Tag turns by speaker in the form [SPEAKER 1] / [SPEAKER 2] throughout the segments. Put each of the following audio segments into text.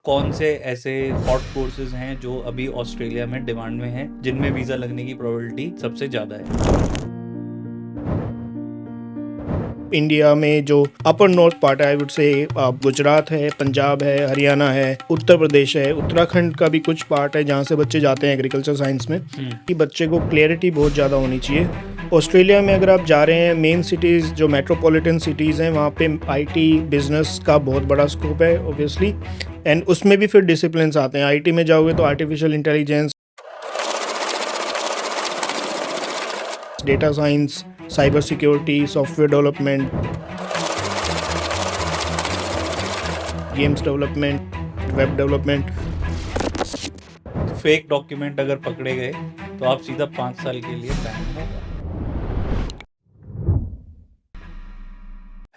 [SPEAKER 1] कौन से ऐसे हॉट कोर्सेज हैं जो अभी ऑस्ट्रेलिया में डिमांड में हैं, जिनमें वीज़ा लगने की प्रोबेबिलिटी सबसे ज़्यादा है।
[SPEAKER 2] इंडिया में जो अपर नॉर्थ पार्ट है, आई वुड से गुजरात है, पंजाब है, हरियाणा है, उत्तर प्रदेश है, उत्तराखंड का भी कुछ पार्ट है जहाँ से बच्चे जाते हैं एग्रीकल्चर साइंस में। कि बच्चे को क्लैरिटी बहुत ज़्यादा होनी चाहिए। ऑस्ट्रेलिया में अगर आप जा रहे हैं, मेन सिटीज़ जो मेट्रोपॉलिटन सिटीज़ हैं वहाँ पे आईटी बिजनेस का बहुत बड़ा स्कोप है ऑब्वियसली, एंड उसमें भी फिर डिसिप्लिन आते हैं। आईटी में जाओगे तो artificial intelligence, data science, cyber security, software development, games development, web development.
[SPEAKER 1] Fake document अगर पकड़े गए तो आप सीधा 5 साल के लिए बैन हो।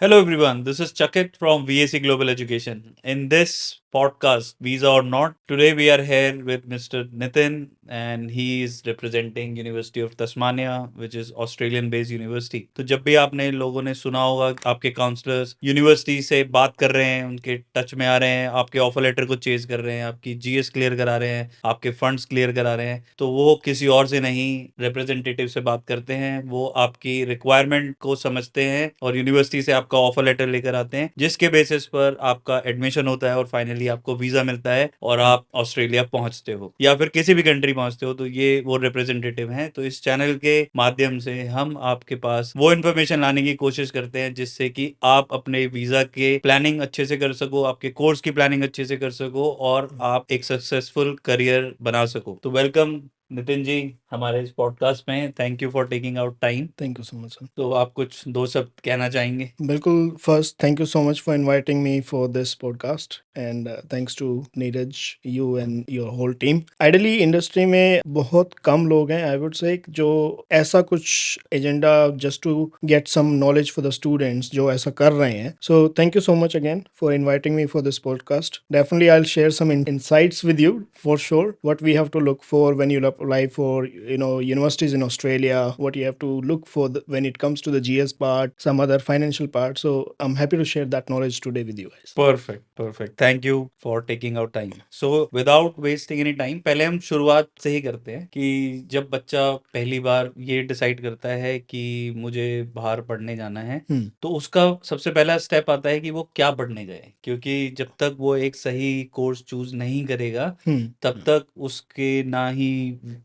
[SPEAKER 1] Hello everyone, this is Chakit from VAC Global Education. In this podcast, Visa or Not, today we are here with Mr. Nitin and he is representing University of Tasmania, which is Australian based university. तो जब भी आपने लोगों ने सुना होगा आपके counsellors university से बात कर रहे हैं, उनके टच में आ रहे हैं, आपके ऑफर लेटर को चेज कर रहे हैं, आपकी जीएस क्लियर करा रहे हैं, आपके फंड्स क्लियर करा रहे हैं, तो वो किसी और से नहीं रिप्रेजेंटेटिव से बात करते हैं। वो आपकी रिक्वायरमेंट को समझते हैं और यूनिवर्सिटी से आपका ऑफर लेटर लेकर आते हैं, जिसके बेसिस पर आपका एडमिशन होता है और फाइनली आपको वीजा मिलता है और आप ऑस्ट्रेलिया पहुंचते हो या फिर किसी भी कंट्री पहुंचते हो। तो ये वो रिप्रेजेंटेटिव हैं। तो इस चैनल के माध्यम से हम आपके पास वो इन्फॉर्मेशन लाने की कोशिश करते हैं जिससे कि आप अपने वीजा के प्लानिंग अच्छे से कर सको, आपके कोर्स की प्लानिंग अच्छे से कर सको और आप एक सक्सेसफुल करियर बना सको। तो वेलकम नितिन जी हमारे इस पॉडकास्ट में। Thank you for taking out time.
[SPEAKER 2] Thank you so much sir.
[SPEAKER 1] तो आप कुछ दो शब्द कहना चाहेंगे?
[SPEAKER 2] बिल्कुल। First, thank you so much for inviting me for this podcast, and thanks to Neeraj, you and your whole team. Ideally industry में बहुत कम लोग हैं, आई वुड से, जो ऐसा कुछ agenda just to get some knowledge for the students जो ऐसा कर रहे हैं। So thank you so much again for inviting me for this podcast. Definitely I will share some insights with you for sure, what we have to look for when you apply for universities in Australia, what you have to look for when it comes to the GS part, some other financial part. So I'm happy to share that knowledge today with you guys.
[SPEAKER 1] Perfect. Thank you for taking out time. So without wasting any time, पहले हम शुरुआत से ही करते हैं कि जब बच्चा पहली बार ये डिसाइड करता है कि मुझे बाहर पढ़ने जाना है, तो उसका सबसे पहला स्टेप आता है कि वो क्या पढ़ने जाए, क्योंकि जब तक वो एक सही कोर्स चूज नहीं करेगा तब तक उसके ना ही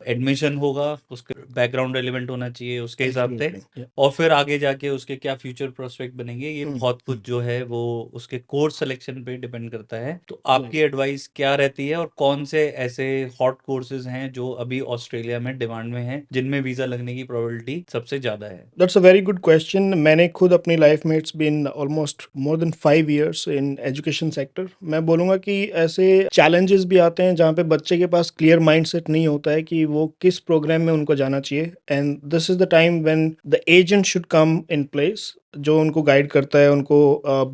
[SPEAKER 1] एडमिशन होगा, उसके बैकग्राउंड रेलिवेंट होना चाहिए उसके हिसाब से,
[SPEAKER 2] Absolutely. Yeah.
[SPEAKER 1] और फिर आगे जाके उसके क्या फ्यूचर प्रोस्पेक्ट बनेंगे, ये बहुत कुछ जो है वो उसके कोर्स सिलेक्शन पे डिपेंड करता है। तो आपकी एडवाइस क्या रहती है और कौन से ऐसे हॉट कोर्सेज हैं जो अभी ऑस्ट्रेलिया में डिमांड में हैं, जिनमें वीजा लगने की प्रोबेबिलिटी सबसे ज्यादा है?
[SPEAKER 2] That's a very good question. मैंने खुद अपनी लाइफ में it's been almost more than 5 years in education sector. मैं बोलूँगा कि ऐसे चैलेंजेस भी आते हैं जहाँ पे बच्चे के पास क्लियर माइंडसेट नहीं होता है कि वो किस प्रोग्राम में उनको जाना चाहिए, and this is the time when the agent should come in place, जो उनको गाइड करता है, उनको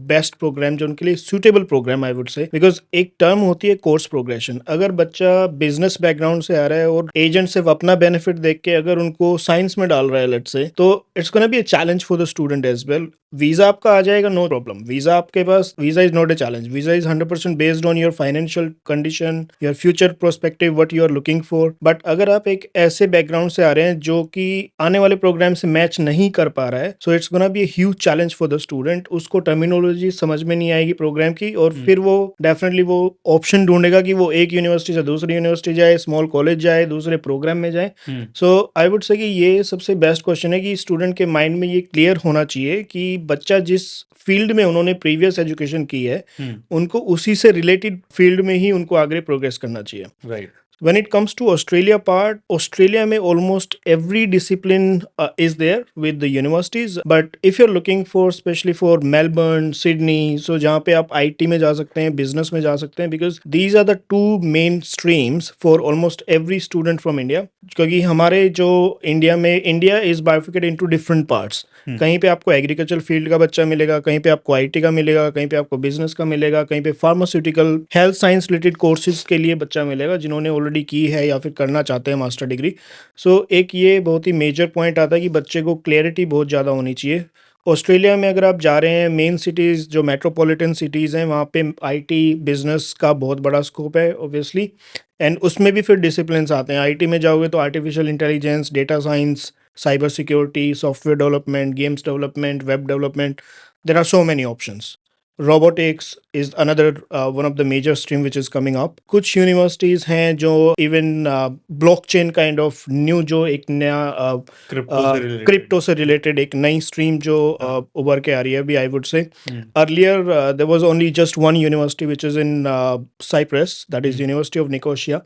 [SPEAKER 2] बेस्ट प्रोग्राम जो उनके लिए suitable programme, I would say. Because एक टर्म होती है कोर्स प्रोग्रेशन। अगर बच्चा बिजनेस बैकग्राउंड से आ रहा है और एजेंट सिर्फ अपना बेनिफिट देख के अगर उनको साइंस में डाल रहा है, लेट्स से, तो it's gonna be a challenge for the student as well. Visa आपका आ जाएगा, नो प्रॉब्लम। वीजा आपके पास, visa is not a challenge. Visa is 100% based on your financial condition, your future prospective, what you are looking for. But अगर आप एक ऐसे background से आ रहे हैं जो कि आने वाले प्रोग्राम से मैच नहीं कर पा रहा है, so it's gonna be a huge challenge for the student. उसको टर्मिनोलॉजी समझ में नहीं आएगी प्रोग्राम की, और फिर वो डेफिनेटली वो ऑप्शन ढूंढेगा कि वो एक यूनिवर्सिटी से दूसरी यूनिवर्सिटी जाए, स्मॉल कॉलेज जाए, दूसरे प्रोग्राम में जाए। सो आई वुड से कि ये सबसे बेस्ट क्वेश्चन है कि स्टूडेंट के माइंड में ये क्लियर होना चाहिए कि बच्चा जिस फील्ड में उन्होंने प्रीवियस एजुकेशन की है, उनको उसी से रिलेटेड फील्ड में ही उनको आगे प्रोग्रेस करना चाहिए।
[SPEAKER 1] Right.
[SPEAKER 2] When it comes to Australia part, Australia में almost every discipline is there with the universities. But if you're looking for, especially for Melbourne, Sydney, so जहाँ पे आप IT में जा सकते हैं, business में जा सकते हैं, because these are the two main streams for almost every student from India. क्योंकि हमारे जो इंडिया में, India is bifurcated into different parts. कहीं पे आपको एग्रीकल्चर फील्ड का बच्चा मिलेगा, कहीं पे आपको आईटी का मिलेगा, कहीं पे आपको बिजनेस का मिलेगा, कहीं पे pharmaceutical, health science related courses के लिए बच्चा मिलेगा जिन्होंने ऑलरेडी की है या फिर करना चाहते हैं मास्टर डिग्री। सो एक ये बहुत ही मेजर पॉइंट आता है कि बच्चे को क्लैरिटी बहुत ज़्यादा होनी चाहिए ऑस्ट्रेलिया में अगर आप जा रहे हैं मेन सिटीज़ जो मेट्रोपॉलिटन सिटीज़ हैं वहाँ पे आईटी बिजनेस का बहुत बड़ा स्कोप है ऑब्वियसली, एंड उसमें भी फिर डिसिप्लिन्स आते हैं। आईटी में जाओगे तो artificial intelligence, data science, cyber security, software development, games development, web development, there are so many options. Robotics is another one of the major stream which is coming up. कुछ universities हैं जो even blockchain kind of new जो एक नया
[SPEAKER 1] crypto से related.
[SPEAKER 2] Crypto से related एक नई स्ट्रीम जो उभर के आ रही है अभी, I would say earlier there was only just one university which is in Cyprus, that is university of Nicosia,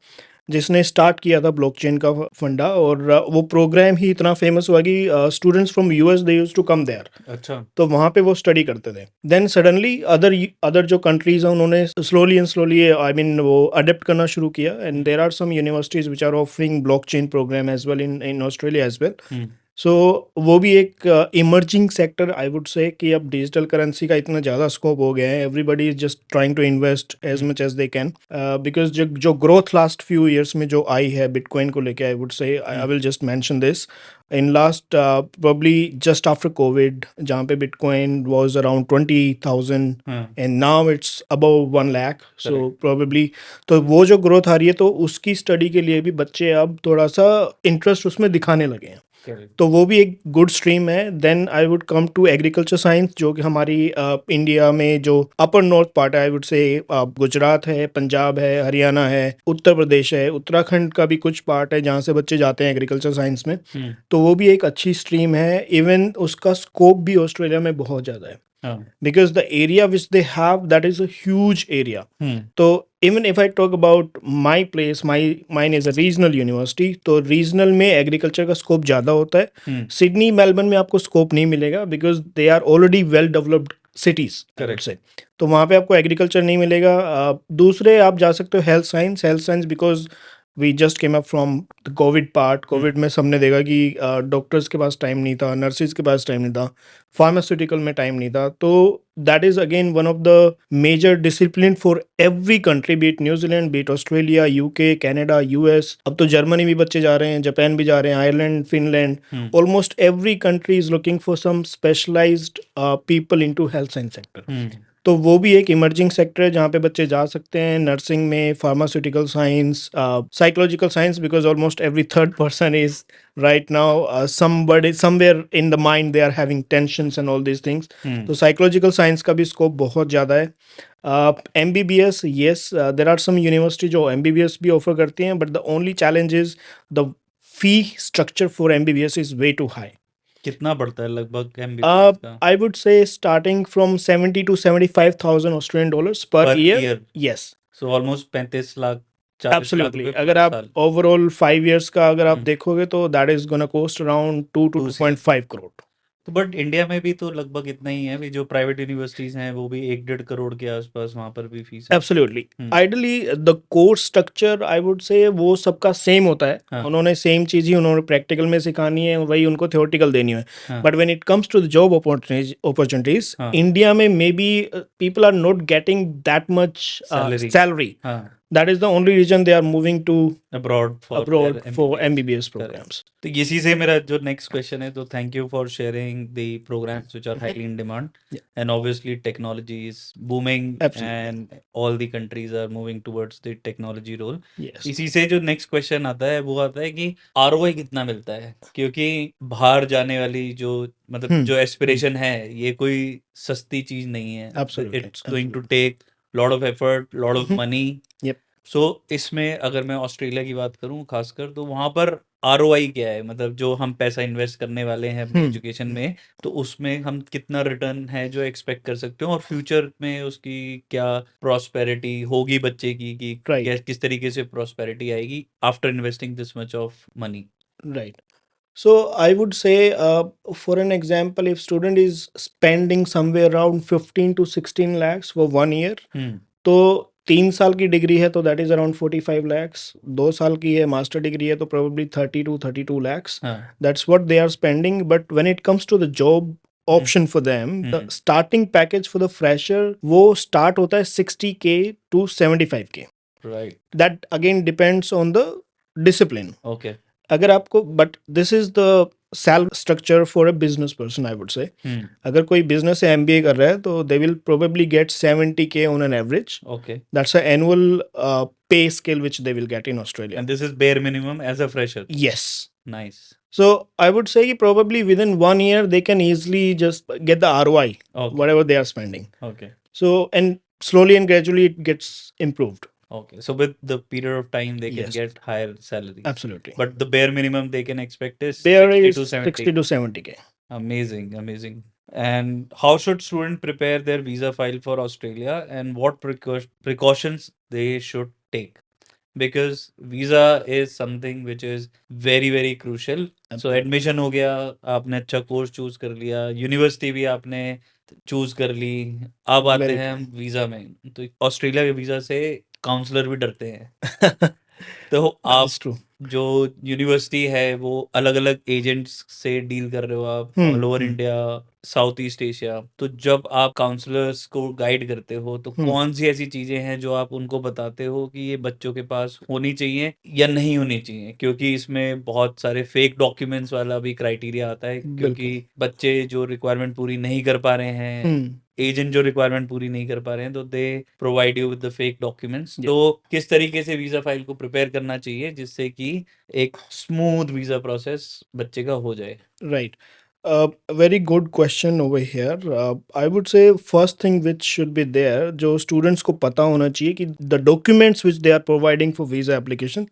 [SPEAKER 2] जिसने स्टार्ट किया था ब्लॉकचेन का फंडा, और वो प्रोग्राम ही इतना फेमस हुआ कि students from US they used to come there,
[SPEAKER 1] अच्छा।
[SPEAKER 2] तो वहाँ पे वो स्टडी करते थे। देन सडनली अदर अदर जो कंट्रीज हैं उन्होंने slowly and slowly I mean वो अडेप्ट करना शुरू किया, and there are some universities which are offering blockchain program as well in Australia as well. So वो भी एक इमर्जिंग सेक्टर आई वुड से, कि अब डिजिटल करेंसी का इतना ज़्यादा स्कोप हो गया है, everybody is just trying to invest as much as they can, because जो ग्रोथ लास्ट फ्यू ईयर्स में जो आई है बिटकॉइन को लेके, आई वुड से I will just mention this in last probably just after COVID, जहाँ पे Bitcoin was around 20,000 and now it's above 1 lakh. So probably तो वो जो ग्रोथ आ रही है तो उसकी स्टडी के लिए भी बच्चे अब थोड़ा सा इंटरेस्ट उसमें दिखाने लगे हैं, तो वो भी एक गुड स्ट्रीम है। Then I would come to agriculture science, जो कि हमारी इंडिया में जो अपर नॉर्थ पार्ट है, आई वुड से गुजरात है, पंजाब है, हरियाणा है, उत्तर प्रदेश है, उत्तराखंड का भी कुछ पार्ट है जहाँ से बच्चे जाते हैं एग्रीकल्चर साइंस में, तो वो भी एक अच्छी स्ट्रीम है। इवन उसका स्कोप भी ऑस्ट्रेलिया में बहुत ज़्यादा है, because the area which they have, that is a huge area. तो even if I talk about my place, mine is a regional university, तो regional में agriculture का scope ज़्यादा होता है। सिडनी मेलबर्न में आपको scope नहीं मिलेगा because they are already well developed cities, I would say। तो वहाँ पे आपको agriculture नहीं मिलेगा। दूसरे आप जा सकते हो health science because we just came up from the covid part. Covid में सबने देखा कि डॉक्टर्स के पास टाइम नहीं था, नर्सिस के पास टाइम नहीं था, फार्मास्यूटिकल में टाइम नहीं था, तो that is again one of the major discipline for every country, be it New Zealand, be it Australia, UK, Canada, US, अब तो जर्मनी भी बच्चे जा रहे हैं, जापान भी जा रहे हैं, Ireland, Finland, almost every country is looking for some specialised people into health science sector. तो वो भी एक इमर्जिंग सेक्टर है जहाँ पे बच्चे जा सकते हैं। नर्सिंग में, pharmaceutical science, psychological science, because almost every third person is right now somebody somewhere in the mind they are having tensions and all these things, तो साइकोलॉजिकल साइंस का भी स्कोप बहुत ज़्यादा है। MBBS, yes, there are some university जो MBBS भी offer करती हैं, but the only challenge is the fee structure for MBBS is way too high.
[SPEAKER 1] कितना पड़ता है लगभग MBBS का?
[SPEAKER 2] I would say starting from 70 to 75,000 Australian dollars per year. Yes.
[SPEAKER 1] So almost 35 lakh 40 lakh
[SPEAKER 2] Absolutely.
[SPEAKER 1] रुपए
[SPEAKER 2] अगर
[SPEAKER 1] per
[SPEAKER 2] आप
[SPEAKER 1] साल।
[SPEAKER 2] overall 5 years का अगर आप देखोगे तो that is gonna cost around 2 to 2.5 crore.
[SPEAKER 1] तो बट इंडिया में भी तो लगभग इतना ही है, अभी जो प्राइवेट यूनिवर्सिटीज हैं वो भी 1-1.5 करोड़ के आसपास वहां पर भी फीस है।
[SPEAKER 2] Absolutely. Ideally, the course structure, I would say, वो सबका सेम होता है। उन्होंने सेम चीज़ ही उन्होंने प्रैक्टिकल में सिखानी है, वही उनको थियोरेटिकल देनी है। But when it comes to the job opportunities, India में maybe people are not getting that much salary. That is the only reason they are moving to
[SPEAKER 1] abroad
[SPEAKER 2] for MBBS programs.
[SPEAKER 1] तो इसी से मेरा जो next question है, तो thank you for sharing the programmes which are highly in demand and obviously technology is booming and all the countries are moving towards the technology role. इसी से जो नेक्स्ट क्वेश्चन आता है वो आता है कि ROI कितना मिलता है, क्योंकि बाहर जाने वाली जो मतलब जो एस्पिरेशन है ये कोई सस्ती चीज नहीं है। It's going to take lot of effort, lot of money. So इसमें अगर मैं ऑस्ट्रेलिया की बात करूं खासकर, तो वहां पर ROI क्या है, मतलब जो हम पैसा इन्वेस्ट करने वाले हैं अपनी एजुकेशन में, तो उसमें हम कितना रिटर्न है जो एक्सपेक्ट कर सकते हो, और फ्यूचर में उसकी क्या प्रॉस्पेरिटी होगी बच्चे की, कि किस तरीके से प्रॉस्पेरिटी आएगी after investing this much of money.
[SPEAKER 2] Right. So I would say, for an example, if student is spending somewhere around 15 to 16 lakhs for 1 year, तो 3 साल की डिग्री है तो दैट इज अराउंड 45 लैक्स, 2 साल की है मास्टर डिग्री है तो probably 30 to 32 lakhs, that's what they are spending. But when it comes to the job option for them, the starting package for the fresher वो स्टार्ट होता है 60K to 75K। Right. That again depends on the discipline.
[SPEAKER 1] Okay.
[SPEAKER 2] अगर आपको, but this is the salary structure for a business person, I would say.
[SPEAKER 1] Hmm.
[SPEAKER 2] अगर कोई business से MBA कर रहा है तो they will probably get 70K on an average.
[SPEAKER 1] Okay.
[SPEAKER 2] That's an annual pay scale which they will get in Australia.
[SPEAKER 1] And this is bare minimum as a fresher.
[SPEAKER 2] Yes.
[SPEAKER 1] Nice.
[SPEAKER 2] So I would say probably within 1 year they can easily just get the ROI,
[SPEAKER 1] Okay.
[SPEAKER 2] whatever they are spending.
[SPEAKER 1] Okay.
[SPEAKER 2] So and slowly and gradually it gets improved.
[SPEAKER 1] Okay. So with the period of time, they can
[SPEAKER 2] Yes.
[SPEAKER 1] get higher salary.
[SPEAKER 2] Absolutely.
[SPEAKER 1] But the bare minimum they can expect is
[SPEAKER 2] There
[SPEAKER 1] 60
[SPEAKER 2] is
[SPEAKER 1] to 70.
[SPEAKER 2] 60 to 70K.
[SPEAKER 1] Amazing, amazing. And how should students prepare their visa file for Australia, and what precautions they should take? Because visa is something which is very very crucial. So
[SPEAKER 2] Absolutely.
[SPEAKER 1] Admission हो गया, आपने अच्छा course choose कर लिया, university भी आपने choose कर ली, अब आते
[SPEAKER 2] Very
[SPEAKER 1] हैं
[SPEAKER 2] true.
[SPEAKER 1] हम वीजा में। तो ऑस्ट्रेलिया के वीजा से काउंसलर भी डरते हैं। तो
[SPEAKER 2] That
[SPEAKER 1] आप
[SPEAKER 2] is true.
[SPEAKER 1] जो यूनिवर्सिटी है वो अलग अलग एजेंट्स से डील कर रहे हो आप, all over India, south east Asia. तो जब आप काउंसलर्स को गाइड करते हो तो कौन सी ऐसी चीजें हैं जो आप उनको बताते हो कि ये बच्चों के पास होनी चाहिए या नहीं होनी चाहिए? क्योंकि इसमें बहुत सारे फेक डॉक्यूमेंट्स वाला भी क्राइटेरिया आता है, क्योंकि बच्चे जो रिक्वायरमेंट पूरी नहीं कर पा रहे हैं, एजेंट जो रिक्वायरमेंट पूरी नहीं कर पा रहे हैं, तो they provide you with the fake documents. तो किस तरीके से वीजा फाइल को प्रिपेयर करना चाहिए जिससे कि एक स्मूथ वीजा प्रोसेस बच्चे का हो जाए?
[SPEAKER 2] Right. A very good question over here. I would say first thing which should be there, जो students को पता होना चाहिए कि the documents which they are providing for visa application,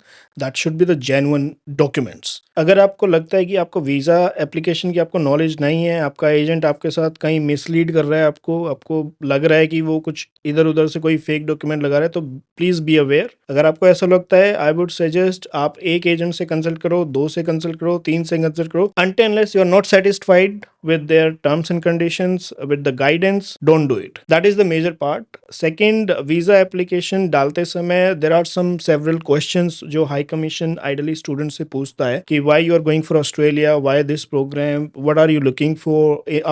[SPEAKER 2] that should be the genuine documents. अगर आपको लगता है कि आपको वीज़ा एप्लीकेशन की आपको नॉलेज नहीं है, आपका एजेंट आपके साथ कहीं मिसलीड कर रहा है, आपको लग रहा है कि वो कुछ इधर उधर से कोई फेक डॉक्यूमेंट लगा रहा है, तो प्लीज़ बी अवेयर। अगर आपको ऐसा लगता है, आई वुड सजेस्ट आप एक एजेंट से कंसल्ट करो, 2 से कंसल्ट करो, 3 से कंसल्ट करो। Until unless you are not satisfied with their terms and conditions, with the guidance, don't do it. That is the major part. Second, visa application डालते समय there are some several questions जो high commission ideally student से पूछता है कि why you are going for Australia, why this program, what are you looking for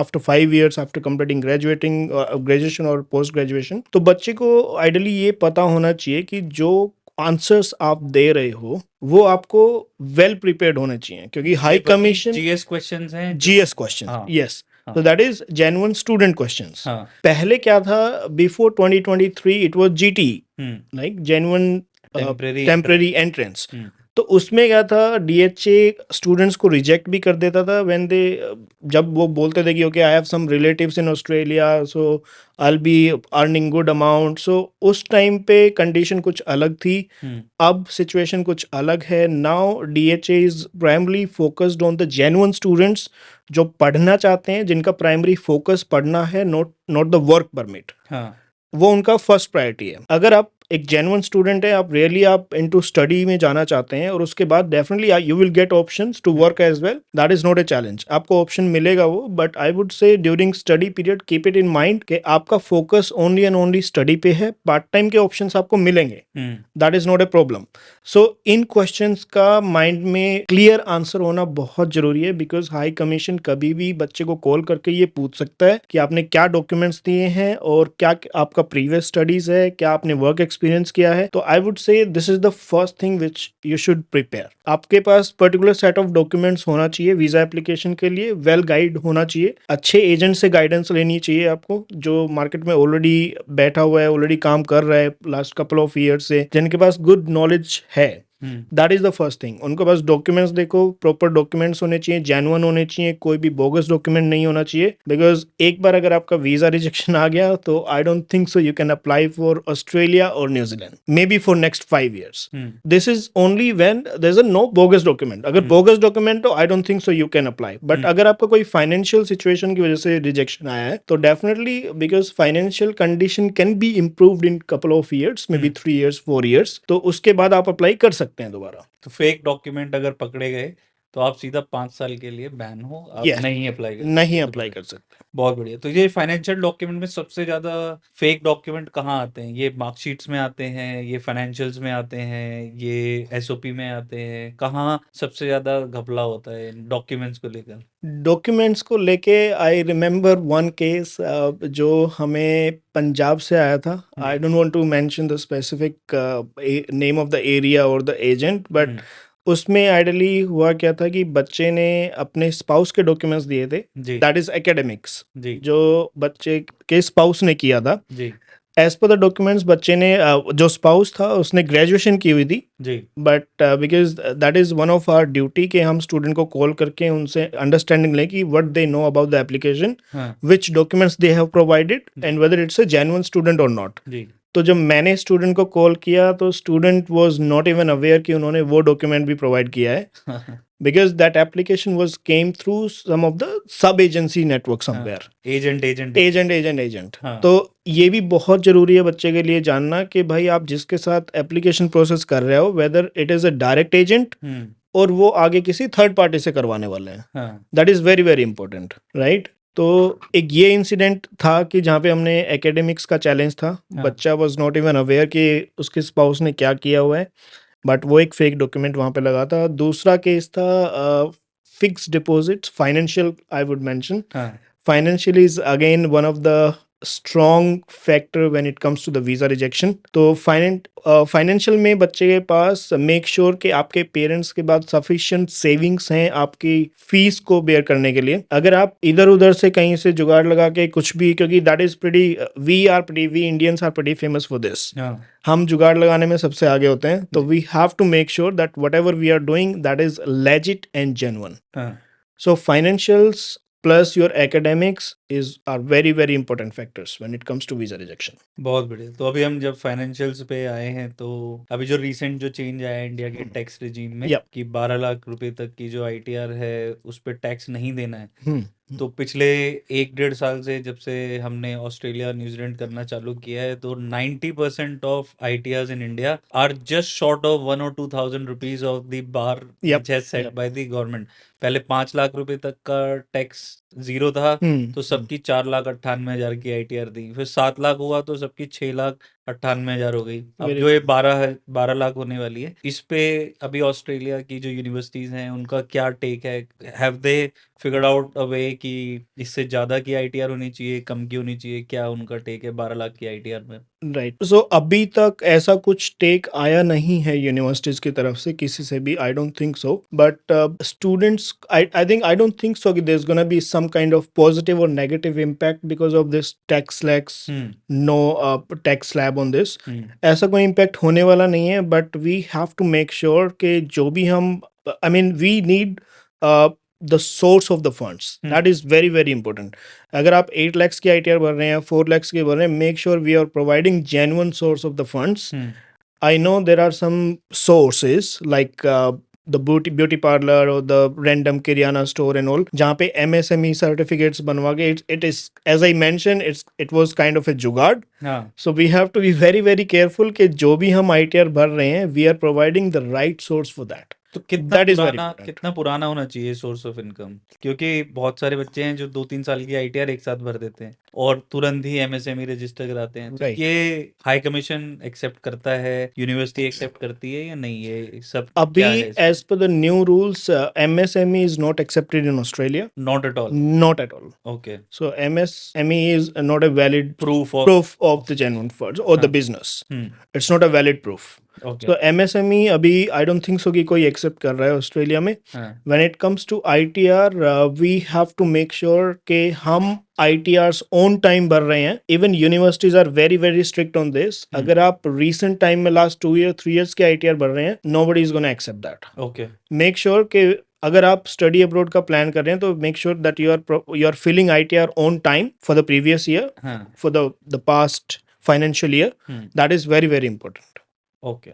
[SPEAKER 2] after 5 years after completing graduation or post graduation। तो बच्चे को ideally ये पता होना चाहिए कि जो आंसर्स आप दे रहे हो वो आपको वेल प्रिपेयर्ड होने चाहिए, क्योंकि हाई कमीशन
[SPEAKER 1] जीएस क्वेश्चंस हैं
[SPEAKER 2] जीएस क्वेश्चन,
[SPEAKER 1] हाँ,
[SPEAKER 2] यस।
[SPEAKER 1] हाँ।
[SPEAKER 2] So that is genuine student questions.
[SPEAKER 1] हाँ।
[SPEAKER 2] पहले क्या था, before 2023 it was GT, like genuine temporary entrance. तो उसमें क्या था, डीएचए स्टूडेंट्स को रिजेक्ट भी कर देता था व्हेन दे, जब वो बोलते थे कि okay I have some relatives in Australia so I will be earning good amount. So उस टाइम पे कंडीशन कुछ अलग थी, अब सिचुएशन कुछ अलग है। Now DHA is primary focused on the genuine students जो पढ़ना चाहते हैं, जिनका प्राइमरी फोकस पढ़ना है, नॉट द वर्क परमिट। वो उनका फर्स्ट प्रायोरिटी है। अगर आप एक जेन्युइन स्टूडेंट है, आप रियली आप इनटू स्टडी में जाना चाहते हैं और उसके बाद definitely you will get options to work as well, that is not a challenge, आपको ऑप्शन मिलेगा वो। But I would say during study period keep it in mind कि आपका focus only and only study पे है, part time के options आपको मिलेंगे, that is not a problem. So इन क्वेश्चंस का माइंड में क्लियर आंसर होना बहुत जरूरी है, बिकॉज हाई कमीशन कभी भी बच्चे को कॉल करके ये पूछ सकता है कि आपने क्या डॉक्यूमेंट्स दिए हैं और क्या आपका प्रीवियस स्टडीज है, क्या आपने वर्क एक्सपीरियंस किया है। तो आई वुड से this is the first thing which you should prepare. आपके पास पर्टिकुलर सेट ऑफ डॉक्यूमेंट्स होना चाहिए वीजा एप्लीकेशन के लिए, वेल गाइड होना चाहिए, अच्छे एजेंट से गाइडेंस लेनी चाहिए आपको, जो मार्केट में ऑलरेडी बैठा हुआ है, ऑलरेडी काम कर रहा है लास्ट कपल ऑफ ईयर से, जिनके पास गुड नॉलेज है। That is the first thing. उनके पास डॉक्यूमेंट्स देखो, प्रॉपर डॉक्यूमेंट्स होने चाहिए, जेन्युइन होने चाहिए, कोई भी बोगस डॉक्यूमेंट नहीं होना चाहिए। बिकॉज एक बार अगर आपका वीजा रिजेक्शन आ गया तो I don't think so you can apply for Australia और New Zealand, maybe for next 5 years। This is only when there is a no bogus document. अगर बोगस डॉक्यूमेंट हो, I don't think so you can apply. But अगर आपका कोई financial situation की वजह से rejection आया है तो definitely, because financial condition can be improved in couple of years, may be 3 years 4 years, तो उसके बाद आप अप्लाई कर सकते हैं दोबारा।
[SPEAKER 1] तो फेक डॉक्यूमेंट अगर पकड़े गए तो आप सीधा 5 साल के लिए बैन हो, आप नहीं अप्लाई कर सकते। बहुत बढ़िया। तो ये फाइनेंशियल डॉक्यूमेंट में सबसे ज्यादा फेक डॉक्यूमेंट कहाँ आते हैं? ये मार्कशीट्स में आते हैं, ये फाइनेंशियल्स में आते हैं, ये एसओपी में आते हैं? कहाँ सबसे ज्यादा घपला होता है डॉक्यूमेंट्स को लेकर?
[SPEAKER 2] डॉक्यूमेंट्स को लेके आई रिमेम्बर वन केस जो हमें पंजाब से आया था। I don't want to mention the specific name of the area और द एजेंट, बट उसमें आइडियली हुआ क्या था कि बच्चे ने अपने स्पाउस के डॉक्यूमेंट्स दिए थे,
[SPEAKER 1] जी
[SPEAKER 2] दैट इज एकेडमिक्स,
[SPEAKER 1] जी
[SPEAKER 2] जो बच्चे के स्पाउस ने किया था।
[SPEAKER 1] जी
[SPEAKER 2] एज पर द डॉक्यूमेंट्स बच्चे ने जो स्पाउस था उसने ग्रेजुएशन की हुई थी,
[SPEAKER 1] जी
[SPEAKER 2] but because that is one of our duty कि हम स्टूडेंट को कॉल करके उनसे अंडरस्टैंडिंग लें कि what they know about the application,
[SPEAKER 1] हाँ
[SPEAKER 2] which documents they have provided
[SPEAKER 1] जी
[SPEAKER 2] and whether it's a genuine student और नॉट।
[SPEAKER 1] जी
[SPEAKER 2] तो जब मैंने स्टूडेंट को कॉल किया तो student was not even aware कि उन्होंने वो डॉक्यूमेंट भी प्रोवाइड किया है,
[SPEAKER 1] हाँ
[SPEAKER 2] because that application was came through some of the sub agency network somewhere,
[SPEAKER 1] agent agent
[SPEAKER 2] agent.
[SPEAKER 1] हाँ
[SPEAKER 2] तो ये भी बहुत जरूरी है बच्चे के लिए जानना कि भाई आप जिसके साथ एप्लीकेशन प्रोसेस कर रहे हो whether it is a direct agent
[SPEAKER 1] hmm
[SPEAKER 2] और वो आगे किसी थर्ड पार्टी से करवाने वाले हैं,
[SPEAKER 1] हाँ
[SPEAKER 2] that is very very important, right. तो एक ये इंसिडेंट था कि जहाँ पे हमने एकेडमिक्स का चैलेंज था,
[SPEAKER 1] हाँ
[SPEAKER 2] बच्चा वाज नॉट इवन अवेयर कि उसके स्पाउस ने क्या किया हुआ है, बट वो एक फेक डॉक्यूमेंट वहाँ पे लगा था। दूसरा केस था fix deposits, financial I would mention.
[SPEAKER 1] हाँ
[SPEAKER 2] Financial is again one of the strong factor when it comes to the visa rejection. तो फाइनेंशियल में बच्चे के पास मेक श्योर कि आपके पेरेंट्स के पास सफिशिएंट सेविंग्स हैं आपकी फीस को बेयर करने के लिए। अगर आप इधर उधर से कहीं से जुगाड़ लगा के कुछ भी, क्योंकि that is pretty we Indians are pretty famous for this,
[SPEAKER 1] हाँ
[SPEAKER 2] हम जुगाड़ लगाने में सबसे आगे होते हैं। तो we have to make sure that whatever we are doing that is legit and genuine.
[SPEAKER 1] हाँ
[SPEAKER 2] So financials plus your academics are very very important factors when it comes to visa rejection.
[SPEAKER 1] बहुत बढ़िया। तो अभी हम जब financials पे आए हैं तो अभी जो रीसेंट जो चेंज आया है इंडिया के टैक्स रिजीम में
[SPEAKER 2] Yep.
[SPEAKER 1] कि 12 लाख रुपए तक की जो आईटीआर है उस पर टैक्स नहीं देना है।
[SPEAKER 2] Hmm.
[SPEAKER 1] तो पिछले 1-1.5 साल से जब से हमने ऑस्ट्रेलिया न्यूजीलैंड करना चालू किया है तो 90% of ITRs in India are just short of 1 or 2 thousand rupees of the bar
[SPEAKER 2] Yep.
[SPEAKER 1] Which has set
[SPEAKER 2] Yep.
[SPEAKER 1] By the government. पहले 5 लाख रुपए तक का टैक्स जीरो था
[SPEAKER 2] Hmm.
[SPEAKER 1] तो सबकी 4,98,000 की आईटीआर दी, फिर 7 लाख हुआ तो सबकी 6,98,000 हो गई। अब
[SPEAKER 2] Very
[SPEAKER 1] जो ये
[SPEAKER 2] good.
[SPEAKER 1] 12 लाख होने वाली है इस पे अभी ऑस्ट्रेलिया की जो यूनिवर्सिटीज हैं उनका क्या टेक है? Have they figured out a way कि इससे ज्यादा की आईटीआर होनी चाहिए, कम की होनी चाहिए? क्या उनका टेक है 12 लाख की आईटीआर में?
[SPEAKER 2] राइट। सो अभी तक ऐसा कुछ टेक आया नहीं है यूनिवर्सिटीज की तरफ से किसी से भी, I don't think so, but students I don't think so कि there is gonna be some kind of positive और negative impact because of this tax slabs, no tax slab on this. ऐसा कोई इम्पैक्ट होने वाला नहीं है, but we have to make sure कि जो भी हम, I mean we need the source of the funds, that is very very important. अगर आप 8 lakhs की आईटीआर भर रहे हैं, 4 lakhs की भर रहे हैं, make sure we are providing genuine source of the funds. I know there are some sources like the beauty parlor or the random Kiryana store and all, जहाँ पे MSME certificates बनवा के it is, as I mentioned, it was kind of a जुगाड़।
[SPEAKER 1] हाँ
[SPEAKER 2] So we have to be very very careful कि जो भी हम ITR भर रहे हैं we are providing the right source for that.
[SPEAKER 1] तो कितना
[SPEAKER 2] That is very
[SPEAKER 1] पुराना
[SPEAKER 2] important.
[SPEAKER 1] कितना पुराना होना चाहिए सोर्स ऑफ इनकम? क्योंकि बहुत सारे बच्चे हैं जो 2-3 साल की आईटीआर एक साथ भर देते हैं और तुरंत ही एमएसएमई रजिस्टर कराते हैं। तो
[SPEAKER 2] Right.
[SPEAKER 1] ये हाई कमीशन एक्सेप्ट करता है, यूनिवर्सिटी एक्सेप्ट करती है या नहीं? ये सब
[SPEAKER 2] अभी
[SPEAKER 1] क्या है इसमें?
[SPEAKER 2] as per the new rules, MSME is not accepted in Australia.
[SPEAKER 1] Not at all.
[SPEAKER 2] Not at all.
[SPEAKER 1] Okay.
[SPEAKER 2] So MSME is not a valid
[SPEAKER 1] proof of.
[SPEAKER 2] proof of the genuine funds or the
[SPEAKER 1] हाँ
[SPEAKER 2] business.
[SPEAKER 1] Hmm
[SPEAKER 2] It's not a valid proof.
[SPEAKER 1] Okay
[SPEAKER 2] तो MSME अभी आई don't think so कि कोई accept कर रहा है Australia में।
[SPEAKER 1] हाँ
[SPEAKER 2] when it comes to ITR we have to make sure कि हम ITRs ऑन टाइम भर रहे हैं। Even universities are very very strict on this. अगर आप रिसेंट टाइम में लास्ट 2 year 3 years के ITR भर रहे हैं, nobody is gonna accept that.
[SPEAKER 1] Okay
[SPEAKER 2] make sure कि अगर आप स्टडी अब्रॉड का प्लान कर रहे हैं तो make sure that you are filling ITR on time for the previous year,
[SPEAKER 1] हाँ
[SPEAKER 2] for the past financial year. That is very very important.
[SPEAKER 1] Okay.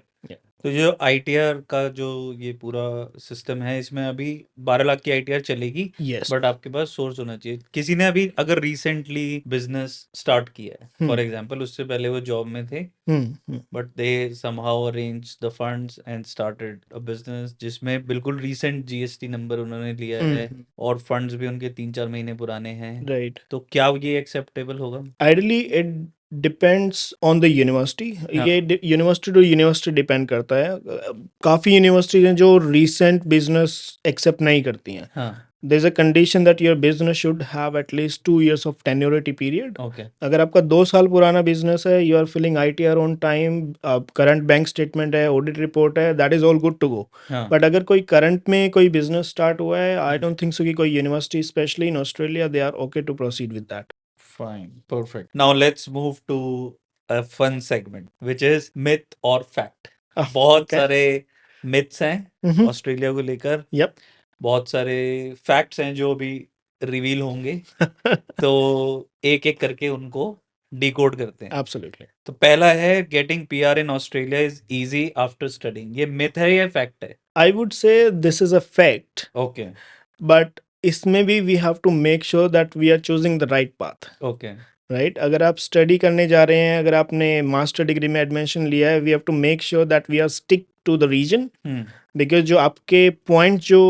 [SPEAKER 1] तो जो आईटीआर का जो ये पूरा सिस्टम है इसमें अभी 12 लाख की आईटीआर चलेगी,
[SPEAKER 2] यस।
[SPEAKER 1] बट आपके पास सोर्स होना चाहिए। किसी ने अभी अगर रिसेंटली बिजनेस स्टार्ट किया है, फॉर एग्जांपल उससे पहले वो जॉब में थे but they somehow arrange the funds and started a business जिसमें बिल्कुल रीसेंट जीएसटी नंबर उन्होंने लिया है और फंड्स भी उनके 3-4 महीने पुराने हैं,
[SPEAKER 2] राइट।
[SPEAKER 1] तो क्या ये एक्सेप्टेबल होगा?
[SPEAKER 2] Ideally it depends on the university.
[SPEAKER 1] हाँ
[SPEAKER 2] ये यूनिवर्सिटी टू यूनिवर्सिटी डिपेंड करता है। काफ़ी यूनिवर्सिटीज हैं जो रीसेंट बिजनेस एक्सेप्ट नहीं करती हैं।
[SPEAKER 1] हाँ
[SPEAKER 2] there's a condition that your business should have at least 2 years of tenuity period.
[SPEAKER 1] ओके
[SPEAKER 2] अगर आपका 2 साल पुराना बिजनेस है, you are filling ITR on time, current bank statement है, ऑडिट रिपोर्ट है, that is all good to go.
[SPEAKER 1] हाँ
[SPEAKER 2] but अगर कोई करंट में कोई बिजनेस स्टार्ट हुआ है, आई डोंट थिंक सो कि कोई university specially in Australia they are okay to proceed with that.
[SPEAKER 1] fine perfect now let's move to a fun segment which is myth or fact बहुत
[SPEAKER 2] Okay.
[SPEAKER 1] सारे myths हैं
[SPEAKER 2] Mhm.
[SPEAKER 1] Australia को लेकर
[SPEAKER 2] Yep.
[SPEAKER 1] बहुत सारे facts हैं जो अभी रिवील होंगे तो एक एक करके उनको डिकोड करते हैं
[SPEAKER 2] Absolutely.
[SPEAKER 1] तो पहला है getting PR in Australia is easy after studying ये मिथ है या फैक्ट है
[SPEAKER 2] I would say this is a fact,
[SPEAKER 1] okay
[SPEAKER 2] but इसमें भी we have to make sure that we are choosing the right path.
[SPEAKER 1] Okay
[SPEAKER 2] right अगर आप study करने जा रहे हैं, अगर आपने मास्टर डिग्री में एडमिशन लिया है, we have to make sure that we are stick to the region, because जो आपके पॉइंट जो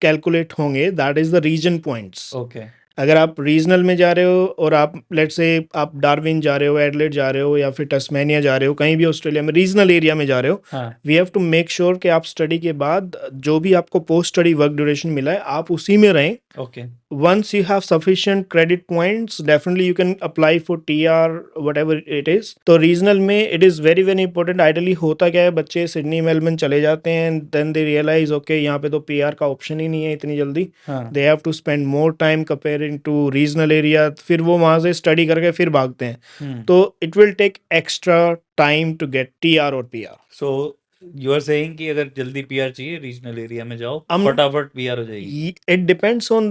[SPEAKER 2] कैलकुलेट होंगे that is the region points.
[SPEAKER 1] Okay
[SPEAKER 2] अगर आप रीजनल में जा रहे हो और आप लेट्स से आप डार्विन जा रहे हो, एडलेड जा रहे हो या फिर टस्मेनिया जा रहे हो, कहीं भी ऑस्ट्रेलिया में रीजनल एरिया में जा रहे हो,
[SPEAKER 1] हाँ
[SPEAKER 2] we have to make sure कि आप स्टडी के बाद जो भी आपको पोस्ट स्टडी वर्क ड्यूरेशन मिला है आप उसी में रहें.
[SPEAKER 1] Okay
[SPEAKER 2] Once you have sufficient credit points, definitely you can apply for TR, whatever it is. तो रीजनल में it is very very important. Ideally होता क्या है, बच्चे सिडनी मेलबर्न चले जाते हैं, then they realize okay यहाँ पे तो PR का ऑप्शन ही नहीं है इतनी जल्दी.
[SPEAKER 1] हाँ
[SPEAKER 2] They have to spend more time comparing to regional area. फिर वो वहाँ से स्टडी करके फिर भागते हैं. तो it will take extra time to get TR और PR.
[SPEAKER 1] So you are saying कि अगर जल्दी पीआर चाहिए रीजनल एरिया में जाओ
[SPEAKER 2] हम-
[SPEAKER 1] फटाफट पीआर हो जाएगी
[SPEAKER 2] It depends on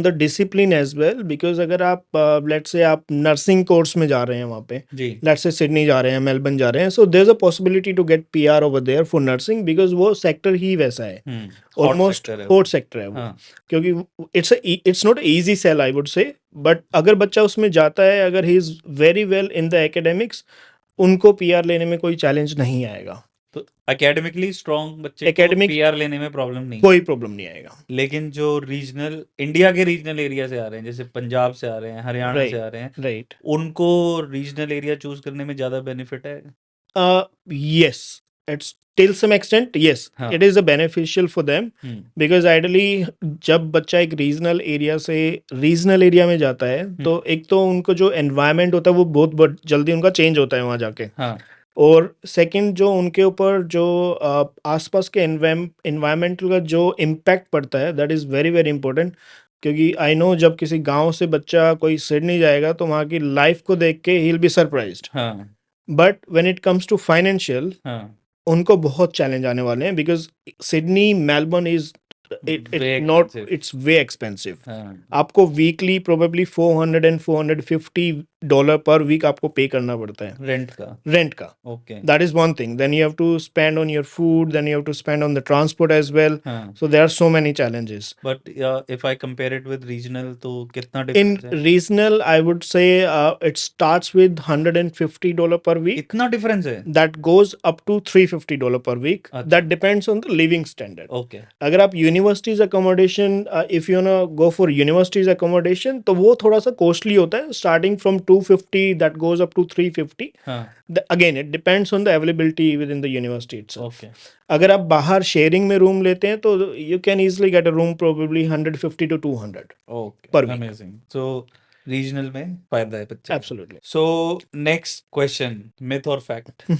[SPEAKER 2] the discipline as well, because अगर आप let's say आप नर्सिंग कोर्स में जा रहे हैं वहाँ पे,
[SPEAKER 1] जी
[SPEAKER 2] लेट्स से सिडनी जा रहे हैं, मेलबर्न जा रहे हैं, so there is a possibility to get PR over there for nursing, because वो सेक्टर ही वैसा है,
[SPEAKER 1] हॉट
[SPEAKER 2] ऑलमोस्ट
[SPEAKER 1] सेक्टर है
[SPEAKER 2] हॉट सेक्टर है वो.
[SPEAKER 1] हाँ
[SPEAKER 2] क्योंकि it's not easy sell I would say, but अगर बच्चा उसमें जाता है, अगर he is very well in the academics, उनको PR लेने में कोई चैलेंज नहीं आएगा,
[SPEAKER 1] तो एकेडमिकली स्ट्रॉन्ग बच्चे को
[SPEAKER 2] Academic-
[SPEAKER 1] पीआर लेने में प्रॉब्लम नहीं
[SPEAKER 2] कोई प्रॉब्लम नहीं आएगा.
[SPEAKER 1] लेकिन जो रीजनल इंडिया के रीजनल एरिया से आ रहे हैं जैसे पंजाब से आ रहे हैं हरियाणा
[SPEAKER 2] Right.
[SPEAKER 1] से आ रहे हैं
[SPEAKER 2] राइट.
[SPEAKER 1] उनको रीजनल एरिया चूज करने में ज्यादा बेनिफिट है
[SPEAKER 2] Yes, it's till some extent, yes,
[SPEAKER 1] हाँ.
[SPEAKER 2] it is a beneficial for them, because ideally जब बच्चा एक रीजनल एरिया से रीजनल एरिया में जाता है, तो एक तो उनको जो एनवायरनमेंट होता है वो बहुत जल्दी उनका चेंज होता है वहाँ जाके,
[SPEAKER 1] हाँ
[SPEAKER 2] और सेकंड जो उनके ऊपर जो आसपास के एनवायरमेंटल का जो इम्पैक्ट पड़ता है, that is very very important. क्योंकि आई नो जब किसी गांव से बच्चा कोई सिडनी जाएगा तो वहाँ की लाइफ को देख के ही विल बी सरप्राइज्ड,
[SPEAKER 1] हाँ
[SPEAKER 2] but when it comes to financial,
[SPEAKER 1] हाँ
[SPEAKER 2] उनको बहुत चैलेंज आने वाले हैं, because Sydney Melbourne is
[SPEAKER 1] Way
[SPEAKER 2] not
[SPEAKER 1] expensive.
[SPEAKER 2] It's way expensive.
[SPEAKER 1] हाँ
[SPEAKER 2] आपको वीकली प्रोबेबली $400 and $450 पर वीक आपको पे करना पड़ता है
[SPEAKER 1] रेंट का
[SPEAKER 2] रेंट का.
[SPEAKER 1] Okay
[SPEAKER 2] That is one thing. Then you have to spend on your food, then you have to spend on the transport as well.
[SPEAKER 1] हाँ
[SPEAKER 2] So there are so many challenges.
[SPEAKER 1] But if I compare it with regional तो कितना
[SPEAKER 2] In
[SPEAKER 1] difference है
[SPEAKER 2] regional, I would say it starts with $150 per week.
[SPEAKER 1] इतना difference है
[SPEAKER 2] That goes up to $350 per week.
[SPEAKER 1] अच्छा.
[SPEAKER 2] That depends on the living standard.
[SPEAKER 1] Okay
[SPEAKER 2] अगर आप universities accommodation, if you ना go for universities accommodation, तो वो थोड़ा सा कॉस्टली होता है, starting from 250 that goes up to 350.
[SPEAKER 1] हाँ
[SPEAKER 2] again it depends on the availability within the university itself.
[SPEAKER 1] Okay
[SPEAKER 2] अगर आप बाहर शेयरिंग में रूम लेते हैं तो you can easily get a room probably 150 to 200.
[SPEAKER 1] Okay
[SPEAKER 2] Per week.
[SPEAKER 1] Amazing so regional में फायदा है बच्चे
[SPEAKER 2] Absolutely.
[SPEAKER 1] So next question myth और fact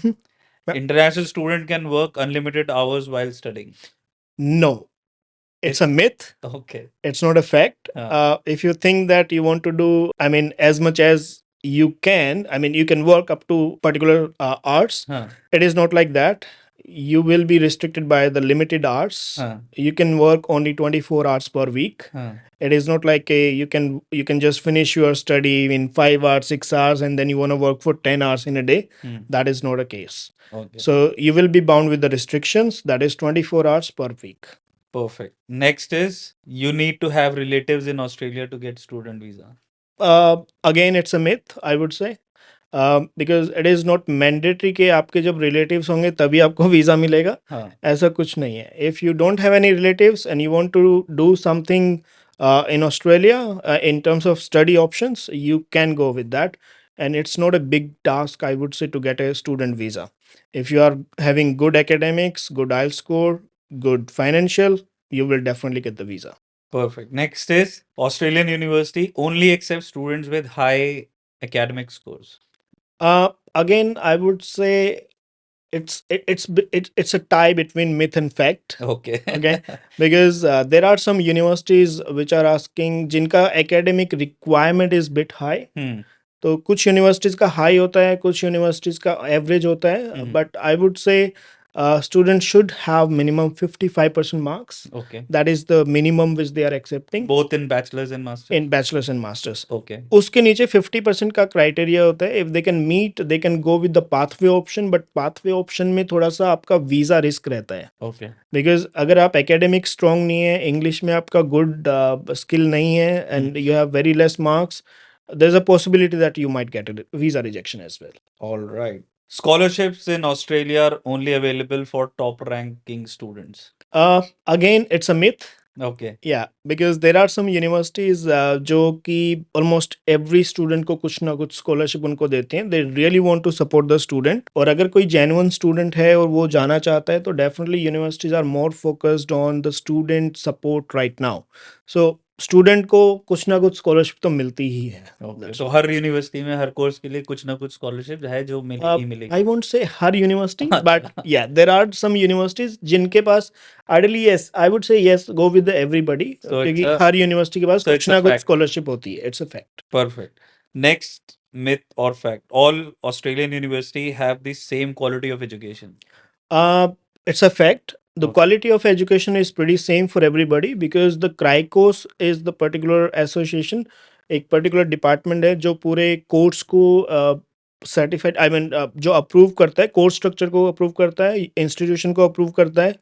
[SPEAKER 2] Yeah.
[SPEAKER 1] International student can work unlimited hours while studying
[SPEAKER 2] No, it's a myth.
[SPEAKER 1] Okay
[SPEAKER 2] It's not a fact. If you think that you want to do, I mean, as much as you can, I mean, you can work up to particular hours.
[SPEAKER 1] हाँ
[SPEAKER 2] It is not like that. You will be restricted by the limited hours.
[SPEAKER 1] हाँ
[SPEAKER 2] You can work only 24 hours per week.
[SPEAKER 1] हाँ
[SPEAKER 2] It is not like you can just finish your study in 5 hours, 6 hours, and then you want to work for 10 hours in a day. That is not a case.
[SPEAKER 1] Okay
[SPEAKER 2] So you will be bound with the restrictions. That is 24 hours per week.
[SPEAKER 1] perfect next is you need to have relatives in Australia to get student visa
[SPEAKER 2] Again, it's a myth, I would say. Because it is not mandatory कि आपके जब relatives होंगे तभी आपको visa मिलेगा.
[SPEAKER 1] हाँ
[SPEAKER 2] ऐसा कुछ नहीं है. If you don't have any relatives and you want to do something in Australia in terms of study options, you can go with that. And it's not a big task, I would say, to get a student visa. If you are having good academics, good IELTS score, good financial, you will definitely get the visa.
[SPEAKER 1] Perfect. Next is Australian University only accepts students with high academic scores.
[SPEAKER 2] Again, I would say it's a tie between myth and fact.
[SPEAKER 1] Okay.
[SPEAKER 2] Okay, because there are some universities which are asking जिनका academic requirement is bit high.
[SPEAKER 1] Hmm.
[SPEAKER 2] तो कुछ universities का high होता है, कुछ universities का average होता है,
[SPEAKER 1] Mhm.
[SPEAKER 2] बट आई वुड से students should have minimum 55% marks.
[SPEAKER 1] Okay.
[SPEAKER 2] That is the minimum which they are accepting
[SPEAKER 1] Both in bachelor's and master's.
[SPEAKER 2] in bachelor's and masters.
[SPEAKER 1] Okay.
[SPEAKER 2] उसके नीचे 50% का क्राइटेरिया होता है. If they can meet they can go with the pathway option, but pathway option में थोड़ा सा आपका visa risk रहता है.
[SPEAKER 1] Okay.
[SPEAKER 2] बिकॉज अगर आप एकेडमिक स्ट्रांग नहीं है, इंग्लिश में आपका गुड स्किल नहीं है, and you have very less marks, there's a possibility that you might get a visa rejection as well.
[SPEAKER 1] All right. Scholarships in Australia are only available for top ranking students.
[SPEAKER 2] Again, it's a myth.
[SPEAKER 1] Okay.
[SPEAKER 2] Yeah, because there are some universities जो कि almost every student को कुछ ना कुछ scholarship उनको देते हैं. They really want to support the student. और अगर कोई genuine student है और वो जाना चाहता है, तो definitely universities are more focused on the student support right now. So student को कुछ ना कुछ स्कॉलरशिप तो मिलती ही है.
[SPEAKER 1] Okay. So हर यूनिवर्सिटी में हर कोर्स के लिए कुछ ना कुछ स्कॉलरशिप है जो मिलेगी मिलेगी.
[SPEAKER 2] आई वोंट से हर university, but yeah there are some universities जिनके पास ideally yes I would say yes go with everybody, क्योंकि हर यूनिवर्सिटी के पास
[SPEAKER 1] so
[SPEAKER 2] कुछ
[SPEAKER 1] it's a
[SPEAKER 2] ना कुछ
[SPEAKER 1] fact.
[SPEAKER 2] स्कॉलरशिप होती है. It's a fact.
[SPEAKER 1] Perfect. Next myth or fact. All Australian university have the same quality of education.
[SPEAKER 2] It's a fact. The
[SPEAKER 1] Okay.
[SPEAKER 2] quality of education is pretty same for everybody because the CRICOS is the particular association, एक particular department है जो पूरे course को certified I mean जो approve करता है, course structure को approve करता है, इंस्टीट्यूशन को अप्रूव करता है.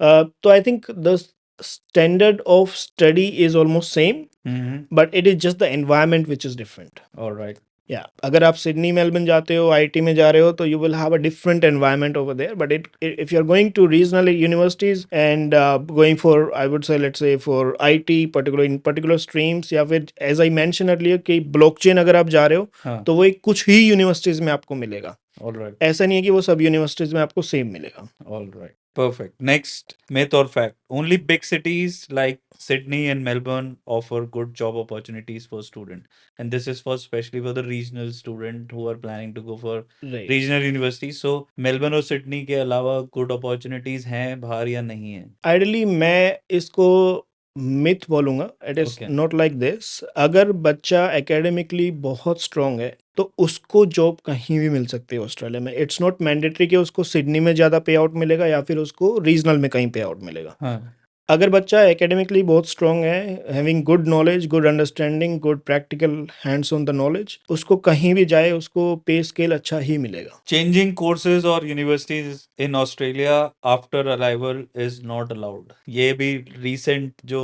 [SPEAKER 2] तो I think the standard of study is almost same,
[SPEAKER 1] Mm-hmm.
[SPEAKER 2] But it is just the environment which is different.
[SPEAKER 1] All right.
[SPEAKER 2] या अगर आप सिडनी मेलबर्न जाते हो, आईटी में जा रहे हो, तो you will have a different environment over there. But if you are going to regional universities and going for I would say let's say for IT particular in particular streams, या फिर as I mention earlier कि blockchain अगर आप जा रहे हो,
[SPEAKER 1] हाँ.
[SPEAKER 2] तो वो एक कुछ ही यूनिवर्सिटीज में आपको मिलेगा.
[SPEAKER 1] All right.
[SPEAKER 2] ऐसा नहीं है कि वो सब यूनिवर्सिटीज में आपको सेम मिलेगा.
[SPEAKER 1] All right. Perfect. Next myth or fact. Only big cities like Sydney and Melbourne offer good job opportunities for student. And this is for especially for the regional student who are planning to go for
[SPEAKER 2] right.
[SPEAKER 1] regional universities. So Melbourne और Sydney के अलावा good opportunities हैं बाहर या नहीं है?
[SPEAKER 2] Ideally मैं इसको मिथ बोलूंगा. It is
[SPEAKER 1] Okay.
[SPEAKER 2] Not like this. अगर बच्चा एकेडमिकली बहुत स्ट्रांग है तो उसको जॉब कहीं भी मिल सकती है ऑस्ट्रेलिया में. इट्स नॉट मैंडेटरी कि उसको सिडनी में ज़्यादा पे आउट मिलेगा या फिर उसको रीजनल में कहीं पे आउट मिलेगा.
[SPEAKER 1] हाँ.
[SPEAKER 2] अगर बच्चा एकेडमिकली बहुत स्ट्रांग है, having good knowledge, good understanding, good practical hands on the knowledge, उसको कहीं भी जाए उसको पे स्केल अच्छा ही मिलेगा.
[SPEAKER 1] Changing courses or universities in Australia after arrival is not allowed. ये भी recent जो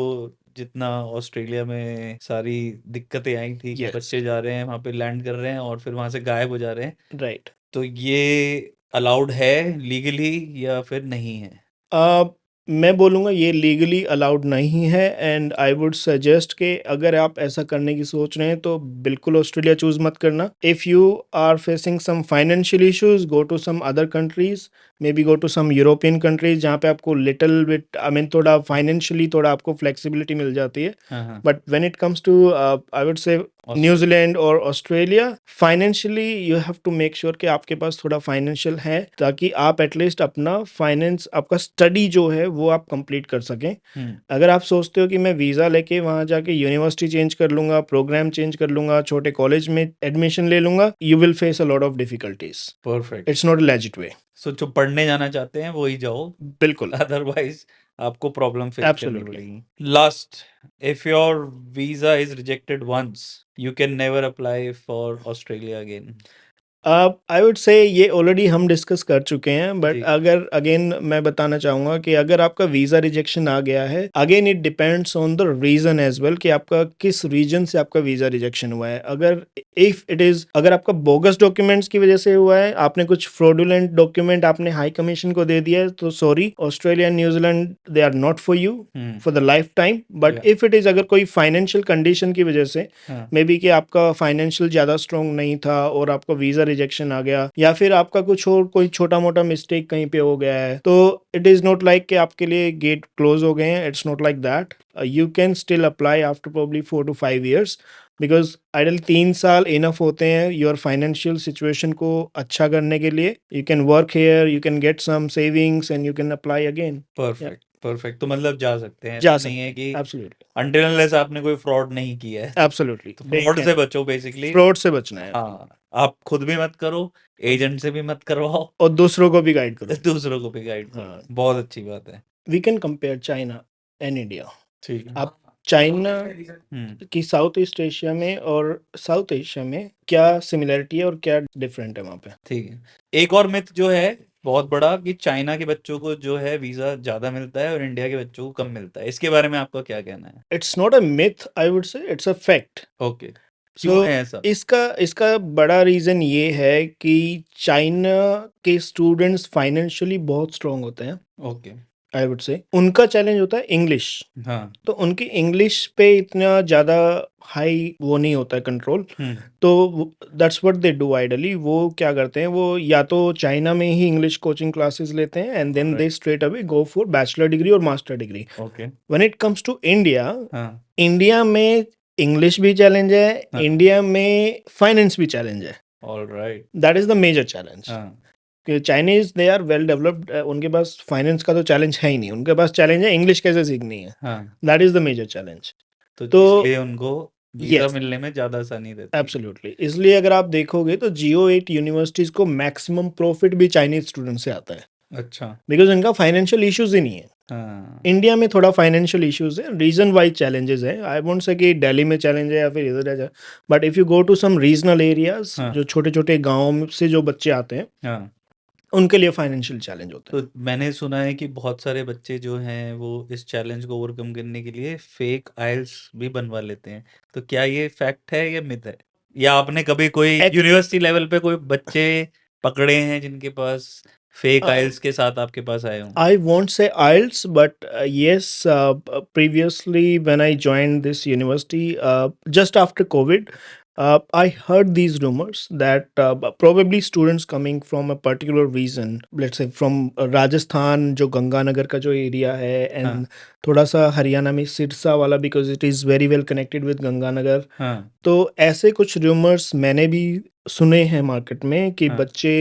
[SPEAKER 1] जितना ऑस्ट्रेलिया में सारी दिक्कतें आई थी कि
[SPEAKER 2] Yes.
[SPEAKER 1] बच्चे जा रहे हैं वहां पे लैंड कर रहे हैं और फिर वहां से गायब हो जा रहे हैं,
[SPEAKER 2] राइट.
[SPEAKER 1] तो ये अलाउड है लीगली या फिर नहीं है?
[SPEAKER 2] मैं बोलूँगा ये लीगली अलाउड नहीं है. एंड आई वुड सजेस्ट कि अगर आप ऐसा करने की सोच रहे हैं तो बिल्कुल ऑस्ट्रेलिया चूज मत करना. If you are facing some financial issues, go to some other countries, maybe go to some European countries जहाँ पे आपको लिटिल बिट आई मीन थोड़ा फाइनेंशियली थोड़ा आपको फ्लेक्सिबिलिटी मिल जाती है.
[SPEAKER 1] हाँ.
[SPEAKER 2] But when it comes to I would say New Zealand और Australia, financially you have to make sure कि आपके पास थोड़ा फाइनेंशियल है ताकि आप एटलीस्ट अपना फाइनेंस, आपका स्टडी जो है वो आप कंप्लीट कर सकें. अगर आप सोचते हो कि मैं वीज़ा लेके वहाँ जाके यूनिवर्सिटी चेंज कर लूँगा, प्रोग्राम चेंज कर लूँगा, छोटे कॉलेज में एडमिशन ले लूँगा, you will face a lot of difficulties.
[SPEAKER 1] Perfect.
[SPEAKER 2] It's not a legit way.
[SPEAKER 1] So जो पढ़ने जाना चाहते हैं वही जाओ,
[SPEAKER 2] बिल्कुल.
[SPEAKER 1] अदरवाइज आपको प्रॉब्लम फेस करनी
[SPEAKER 2] Absolutely.
[SPEAKER 1] पड़ेगी. Last, if your visa is rejected once, you can never apply for Australia again.
[SPEAKER 2] I would say ये ऑलरेडी हम डिस्कस कर चुके हैं, बट
[SPEAKER 1] जी.
[SPEAKER 2] अगर अगेन मैं बताना चाहूँगा कि अगर आपका वीज़ा रिजेक्शन आ गया है, again it depends on the reason as well कि आपका किस रीजन से आपका वीज़ा रिजेक्शन हुआ है. अगर आपका बोगस डॉक्यूमेंट्स की वजह से हुआ है, आपने कुछ फ्रॉडुलेंट डॉक्यूमेंट आपने हाई कमीशन को दे दिया है, तो sorry, Australia and New Zealand they are not for you for the life time. But
[SPEAKER 1] Yeah.
[SPEAKER 2] If it is अगर कोई फाइनेंशियल कंडीशन की वजह से,
[SPEAKER 1] हाँ.
[SPEAKER 2] मे बी कि आपका फाइनेंशियल ज़्यादा स्ट्रॉन्ग नहीं था और आपका वीज़ा रिजेक्शन आ गया या फिर आपका कुछ और कोई छोटा मोटा मिस्टेक कहीं पे हो गया है, तो इट इज़ नॉट लाइक कि आपके लिए गेट क्लोज हो गए हैं. It's not like that. You can still apply after probably 4 to 5 years, because ideal 3 साल इनफ होते हैं योर फाइनेंशियल सिचुएशन को अच्छा करने के लिए. You can work here, you can get some savings and you can apply again.
[SPEAKER 1] Perfect perfect, तो मतलब जा सकते हैं,
[SPEAKER 2] जा
[SPEAKER 1] ऐसा नहीं
[SPEAKER 2] सकते
[SPEAKER 1] है
[SPEAKER 2] हैं.
[SPEAKER 1] कि
[SPEAKER 2] एब्सोल्युटली.
[SPEAKER 1] अनटिल अनलेस आपने कोई फ्रॉड नहीं किया है,
[SPEAKER 2] एब्सोल्युटली.
[SPEAKER 1] तो
[SPEAKER 2] दे
[SPEAKER 1] फ्रॉड
[SPEAKER 2] कैन.
[SPEAKER 1] से बचो बेसिकली.
[SPEAKER 2] फ्रॉड से बचना है
[SPEAKER 1] हाँ, आप खुद भी मत करो, एजेंट से भी मत करवाओ,
[SPEAKER 2] और दूसरों को भी गाइड करो.
[SPEAKER 1] दूसरों को भी गाइड करो.
[SPEAKER 2] हाँ.
[SPEAKER 1] बहुत अच्छी बात है.
[SPEAKER 2] We can compare China and India.
[SPEAKER 1] ठीक है.
[SPEAKER 2] आप चाइना
[SPEAKER 1] हम्म.
[SPEAKER 2] की साउथ ईस्ट एशिया में और साउथ एशिया में क्या सिमिलरिटी है और क्या डिफरेंट है वहाँ पे.
[SPEAKER 1] ठीक है. एक और मिथ जो है बहुत बड़ा, कि चाइना के बच्चों को जो है वीजा ज्यादा मिलता है और इंडिया के बच्चों को कम मिलता है, इसके बारे में आपका क्या कहना है?
[SPEAKER 2] It's not a myth, I would say it's a fact.
[SPEAKER 1] Okay.
[SPEAKER 2] So
[SPEAKER 1] क्यों है ऐसा?
[SPEAKER 2] इसका इसका बड़ा रीज़न ये है कि चाइना के स्टूडेंट्स फाइनेंशियली बहुत स्ट्रांग होते हैं.
[SPEAKER 1] ओके.
[SPEAKER 2] आई वुड से उनका चैलेंज होता है इंग्लिश.
[SPEAKER 1] हाँ.
[SPEAKER 2] तो उनकी इंग्लिश पे इतना ज़्यादा हाई वो नहीं होता है कंट्रोल.
[SPEAKER 1] हम्म.
[SPEAKER 2] तो that's what they do ideally. वो क्या करते हैं, वो या तो चाइना में ही इंग्लिश कोचिंग क्लासेस लेते हैं and then they straight away go for bachelor degree और master degree.
[SPEAKER 1] Okay.
[SPEAKER 2] When it comes to India,
[SPEAKER 1] हाँ.
[SPEAKER 2] इंडिया में इंग्लिश भी चैलेंज है,
[SPEAKER 1] हाँ.
[SPEAKER 2] इंडिया में फाइनेंस भी चैलेंज है.
[SPEAKER 1] All right.
[SPEAKER 2] That is the major challenge.
[SPEAKER 1] हाँ.
[SPEAKER 2] कि Chinese they are well developed, उनके पास फाइनेंस का तो चैलेंज है ही नहीं, उनके पास चैलेंज है इंग्लिश कैसे सीखनी है.
[SPEAKER 1] हाँ.
[SPEAKER 2] That is the major challenge.
[SPEAKER 1] तो
[SPEAKER 2] तो
[SPEAKER 1] इसलिए उनको वीजा
[SPEAKER 2] यस,
[SPEAKER 1] मिलने में ज्यादा आसानी रहती है.
[SPEAKER 2] एब्सोल्युटली. इसलिए अगर आप देखोगे तो जियो 8 यूनिवर्सिटीज को मैक्सिमम प्रॉफिट भी चाइनीज स्टूडेंट से आता है,
[SPEAKER 1] अच्छा.
[SPEAKER 2] बिकॉज इनका फाइनेंशियल इश्यूज ही नहीं है.
[SPEAKER 1] हाँ.
[SPEAKER 2] इंडिया में थोड़ा फाइनेंशियल इश्यूज है, रीजन वाइज चैलेंजेस है. आई वोंट से कि दिल्ली में चैलेंज है या फिर इधर है, but if you go to some regional areas,
[SPEAKER 1] हाँ.
[SPEAKER 2] जो छोटे छोटे गाँव से जो बच्चे आते हैं
[SPEAKER 1] हाँ.
[SPEAKER 2] उनके लिए फाइनेंशियल चैलेंज होता है.
[SPEAKER 1] तो मैंने सुना है कि बहुत सारे बच्चे जो हैं वो इस चैलेंज को ओवरकम करने के लिए फेक आइल्स भी बनवा लेते हैं, तो क्या ये फैक्ट है या मिथ है? या आपने कभी कोई
[SPEAKER 2] Ac-
[SPEAKER 1] यूनिवर्सिटी लेवल पे कोई बच्चे पकड़े हैं जिनके पास फेक आइल्स के साथ आपके पास आए हों?
[SPEAKER 2] I won't say IELTS, but yes, previously when I joined this university, just after COVID, I heard these rumors that probably students coming from a particular region, let's say from Rajasthan, जो गंगानगर का जो area है,
[SPEAKER 1] हाँ.
[SPEAKER 2] and थोड़ा सा हरियाणा में सिरसा वाला, because it is very well connected with Ganganagar.
[SPEAKER 1] हाँ.
[SPEAKER 2] तो ऐसे कुछ rumors मैंने भी सुने हैं मार्केट में कि
[SPEAKER 1] हाँ.
[SPEAKER 2] बच्चे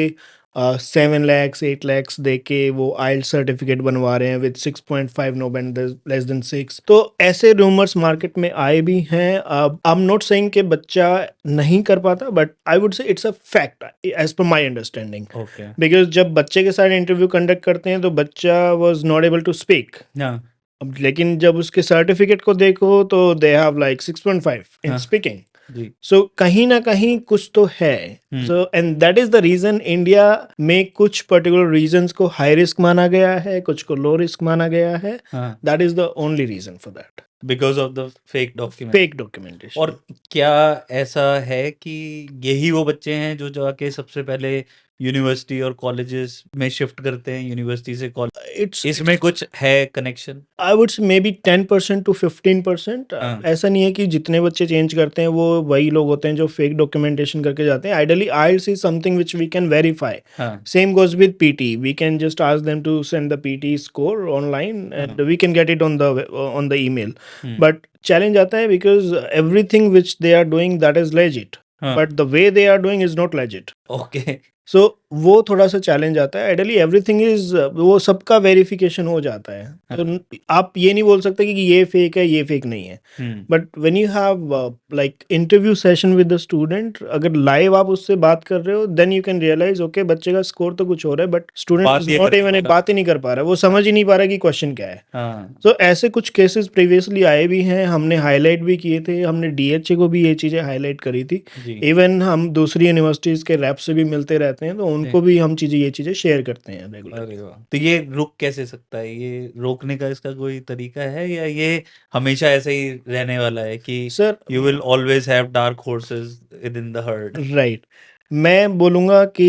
[SPEAKER 2] 7 lakhs 8 lakhs दे के वो IELTS सर्टिफिकेट बनवा रहे हैं with 6.5 no band less than 6. तो ऐसे रूमर्स मार्केट में आए भी हैं. आई एम नॉट सेइंग कि बच्चा नहीं कर पाता, but I would say it's a fact as per my understanding.
[SPEAKER 1] Okay.
[SPEAKER 2] Because जब बच्चे के साथ इंटरव्यू कंडक्ट करते हैं तो बच्चा was not able to speak.
[SPEAKER 1] हाँ.
[SPEAKER 2] अब लेकिन जब उसके सर्टिफिकेट को देखो तो दे हैव लाइक 6.5 इन
[SPEAKER 1] हाँ.
[SPEAKER 2] स्पीकिंग.
[SPEAKER 1] जी.
[SPEAKER 2] सो कहीं ना कहीं कुछ तो है. So and that is the reason India में कुछ पर्टिकुलर रीजंस को हाई रिस्क माना गया है, कुछ को लो रिस्क माना गया है.
[SPEAKER 1] हाँ.
[SPEAKER 2] That is the only reason for that.
[SPEAKER 1] Because of the fake document.
[SPEAKER 2] Fake documentation.
[SPEAKER 1] और क्या ऐसा है कि यही वो बच्चे हैं जो जाके सबसे पहले यूनिवर्सिटी और कॉलेजेस में शिफ्ट करते हैं, यूनिवर्सिटी से कॉलेज?
[SPEAKER 2] इट्स
[SPEAKER 1] इसमें कुछ है कनेक्शन?
[SPEAKER 2] आई वुड से मे बी 10% to 15%.
[SPEAKER 1] हाँ.
[SPEAKER 2] ऐसा नहीं है कि जितने बच्चे चेंज करते हैं वो वही लोग होते हैं जो फेक डॉक्यूमेंटेशन करके जाते हैं. Ideally IELTS is something which we can verify.
[SPEAKER 1] हाँ.
[SPEAKER 2] Same goes with PT. We can just ask them to send the PT score online, and we can get it on the email.
[SPEAKER 1] Hmm.
[SPEAKER 2] But challenge आता है because everything which they are doing that is legit,
[SPEAKER 1] हाँ.
[SPEAKER 2] but the way they are doing is not legit.
[SPEAKER 1] Okay.
[SPEAKER 2] So वो थोड़ा सा challenge आता है. Ideally everything is, वो सबका वेरिफिकेशन हो जाता है. तो आप ये नहीं बोल सकते कि ये फेक है, ये फेक नहीं है.
[SPEAKER 1] Hmm.
[SPEAKER 2] But when you have like interview session with the student, अगर लाइव आप उससे बात कर रहे हो, then you can realise okay बच्चे का स्कोर तो कुछ हो रहा है, बट स्टूडेंट
[SPEAKER 1] बात
[SPEAKER 2] इज
[SPEAKER 1] ये
[SPEAKER 2] नॉट
[SPEAKER 1] कर
[SPEAKER 2] इवन
[SPEAKER 1] रहा है.
[SPEAKER 2] बात ही नहीं कर पा रहा है, वो समझ ही नहीं पा रहा कि क्वेश्चन क्या है.
[SPEAKER 1] हाँ.
[SPEAKER 2] तो ऐसे कुछ केसेस प्रीवियसली आए भी हैं, हमने हाईलाइट भी किए थे. हमने DHA को भी ये चीज़ें हाईलाइट करी थी.
[SPEAKER 1] जी.
[SPEAKER 2] इवन हम दूसरी यूनिवर्सिटीज के रैप से भी मिलते रहते हैं, तो उनको भी हम ये चीजें शेयर करते हैं रेगुलर.
[SPEAKER 1] अरे वाह. तो ये रुक कैसे सकता है? ये रोकने का इसका कोई तरीका है या ये हमेशा ऐसे ही रहने वाला है कि
[SPEAKER 2] sir,
[SPEAKER 1] you will always have dark horses with in the heard?
[SPEAKER 2] Right. मैं बोलूँगा कि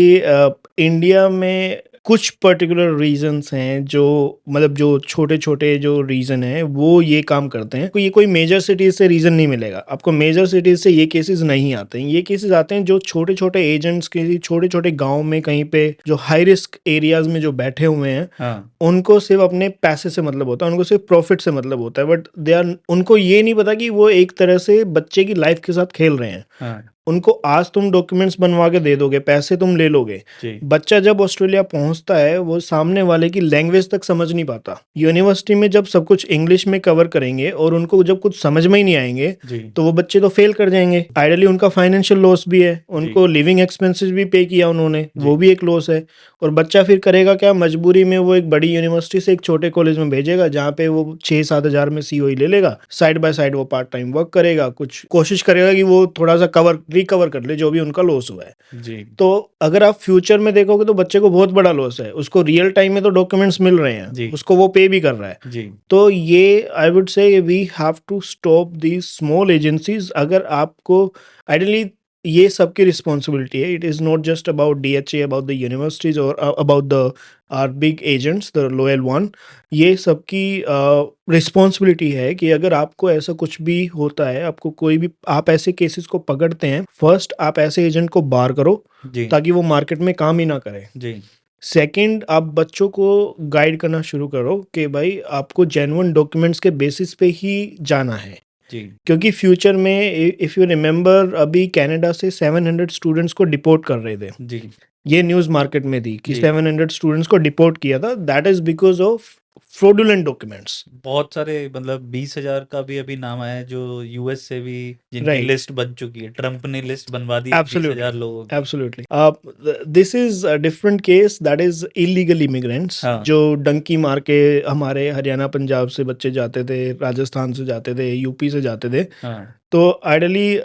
[SPEAKER 2] इंडिया में कुछ पर्टिकुलर रीजंस हैं जो मतलब जो छोटे-छोटे जो रीजन हैं वो ये काम करते हैं। ये कोई मेजर सिटीज़ से रीजन नहीं मिलेगा। आपको मेजर सिटीज़ से ये केसेस नहीं आते हैं। ये केसेस आते हैं जो छोटे-छोटे एजेंट्स के छोटे-छोटे गाँव में कहीं पे जो हाई रिस्क एरियाज़ में जो बैठे हुए हैं,
[SPEAKER 1] हाँ,
[SPEAKER 2] उनको सिर्फ़ अपने पैसे से मतलब होता है, उनको सिर्फ़ प्रॉफ़िट से मतलब होता है, बट दे आर उनको ये नहीं पता कि वो एक तरह से बच्चे की लाइफ़ के साथ खेल रहे हैं।
[SPEAKER 1] हाँ,
[SPEAKER 2] उनको आज तुम डॉक्यूमेंट्स बनवा के दे दोगे, पैसे तुम ले लोगे।
[SPEAKER 1] जी,
[SPEAKER 2] बच्चा जब ऑस्ट्रेलिया पहुँचता है, वो सामने वाले की लैंग्वेज तक समझ नहीं पाता। यूनिवर्सिटी में जब सब कुछ इंग्लिश में कवर करेंगे और उनको जब कुछ समझ में ही नहीं आएँगे,
[SPEAKER 1] जी,
[SPEAKER 2] तो वो बच्चे तो फ़ेल कर जाएँगे। आइडियली उनका फाइनेंशियल लॉस भी है,
[SPEAKER 1] जी,
[SPEAKER 2] उनको लिविंग एक्सपेंसेस भी पे किया उन्होंने,
[SPEAKER 1] जी,
[SPEAKER 2] वो भी एक लॉस है। और बच्चा फिर करेगा क्या? मजबूरी में वो एक बड़ी यूनिवर्सिटी से एक छोटे कॉलेज में भेजेगा, जहाँ पे वो 6-7 हज़ार में सीओई ले लेगा। साइड बाय साइड वो पार्ट टाइम वर्क करेगा, कुछ कोशिश करेगा कि वो थोड़ा-सा रिकवर कर ले जो भी उनका लॉस हुआ है।
[SPEAKER 1] जी,
[SPEAKER 2] तो अगर आप फ्यूचर में देखोगे तो बच्चे को बहुत बड़ा लॉस है। उसको रियल टाइम में तो डॉक्यूमेंट्स मिल रहे हैं,
[SPEAKER 1] जी,
[SPEAKER 2] उसको वो पे भी कर रहा है।
[SPEAKER 1] जी,
[SPEAKER 2] तो ये I would say we have to stop these small agencies. अगर आपको आइडियली ये सबकी रिस्पॉन्सिबिलिटी है। It is not just about DHA, about the universities और about the our big agents, the loyal one. ये सबकी रिस्पॉन्सिबिलिटी है कि अगर आपको ऐसा कुछ भी होता है, आपको कोई भी आप ऐसे केसेस को पकड़ते हैं, फर्स्ट आप ऐसे एजेंट को बार करो,
[SPEAKER 1] जी,
[SPEAKER 2] ताकि वो मार्केट में काम ही ना करे।
[SPEAKER 1] जी,
[SPEAKER 2] सेकंड, आप बच्चों को गाइड करना शुरू करो कि भाई आपको जेन्युइन डॉक्यूमेंट्स के बेसिस पे ही जाना है।
[SPEAKER 1] जी,
[SPEAKER 2] क्योंकि फ्यूचर में इफ़ यू रिमेंबर, अभी कनाडा से 700 स्टूडेंट्स को डिपोर्ट कर रहे थे।
[SPEAKER 1] जी,
[SPEAKER 2] ये न्यूज़ मार्केट में थी कि
[SPEAKER 1] जी।
[SPEAKER 2] 700 स्टूडेंट्स को डिपोर्ट किया था। That is because of fraudulent documents.
[SPEAKER 1] बहुत सारे मतलब 20,000 का भी अभी नाम आया है जो यूएस से भी जिनकी
[SPEAKER 2] राइट।
[SPEAKER 1] लिस्ट बन चुकी है। ट्रम्प ने लिस्ट बनवा दी है 20,000
[SPEAKER 2] एब्सोल्युटली,
[SPEAKER 1] लोगों की।
[SPEAKER 2] Absolutely. This is a different case, that is illegal immigrants
[SPEAKER 1] हाँ,
[SPEAKER 2] जो डंकी मार के हमारे हरियाणा, पंजाब से बच्चे जाते थे, राजस्थान से जाते थे, यूपी से जाते थे।
[SPEAKER 1] हाँ,
[SPEAKER 2] तो ideally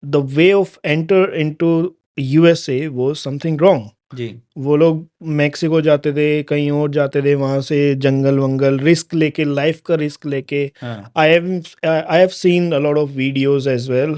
[SPEAKER 2] the way of enter into USA was something wrong.
[SPEAKER 1] जी,
[SPEAKER 2] वो लोग मेक्सिको जाते थे, कहीं और जाते थे, वहाँ से जंगल-वंगल रिस्क लेके, लाइफ़ का रिस्क लेके।
[SPEAKER 1] हाँ,
[SPEAKER 2] I have seen a lot of videos as well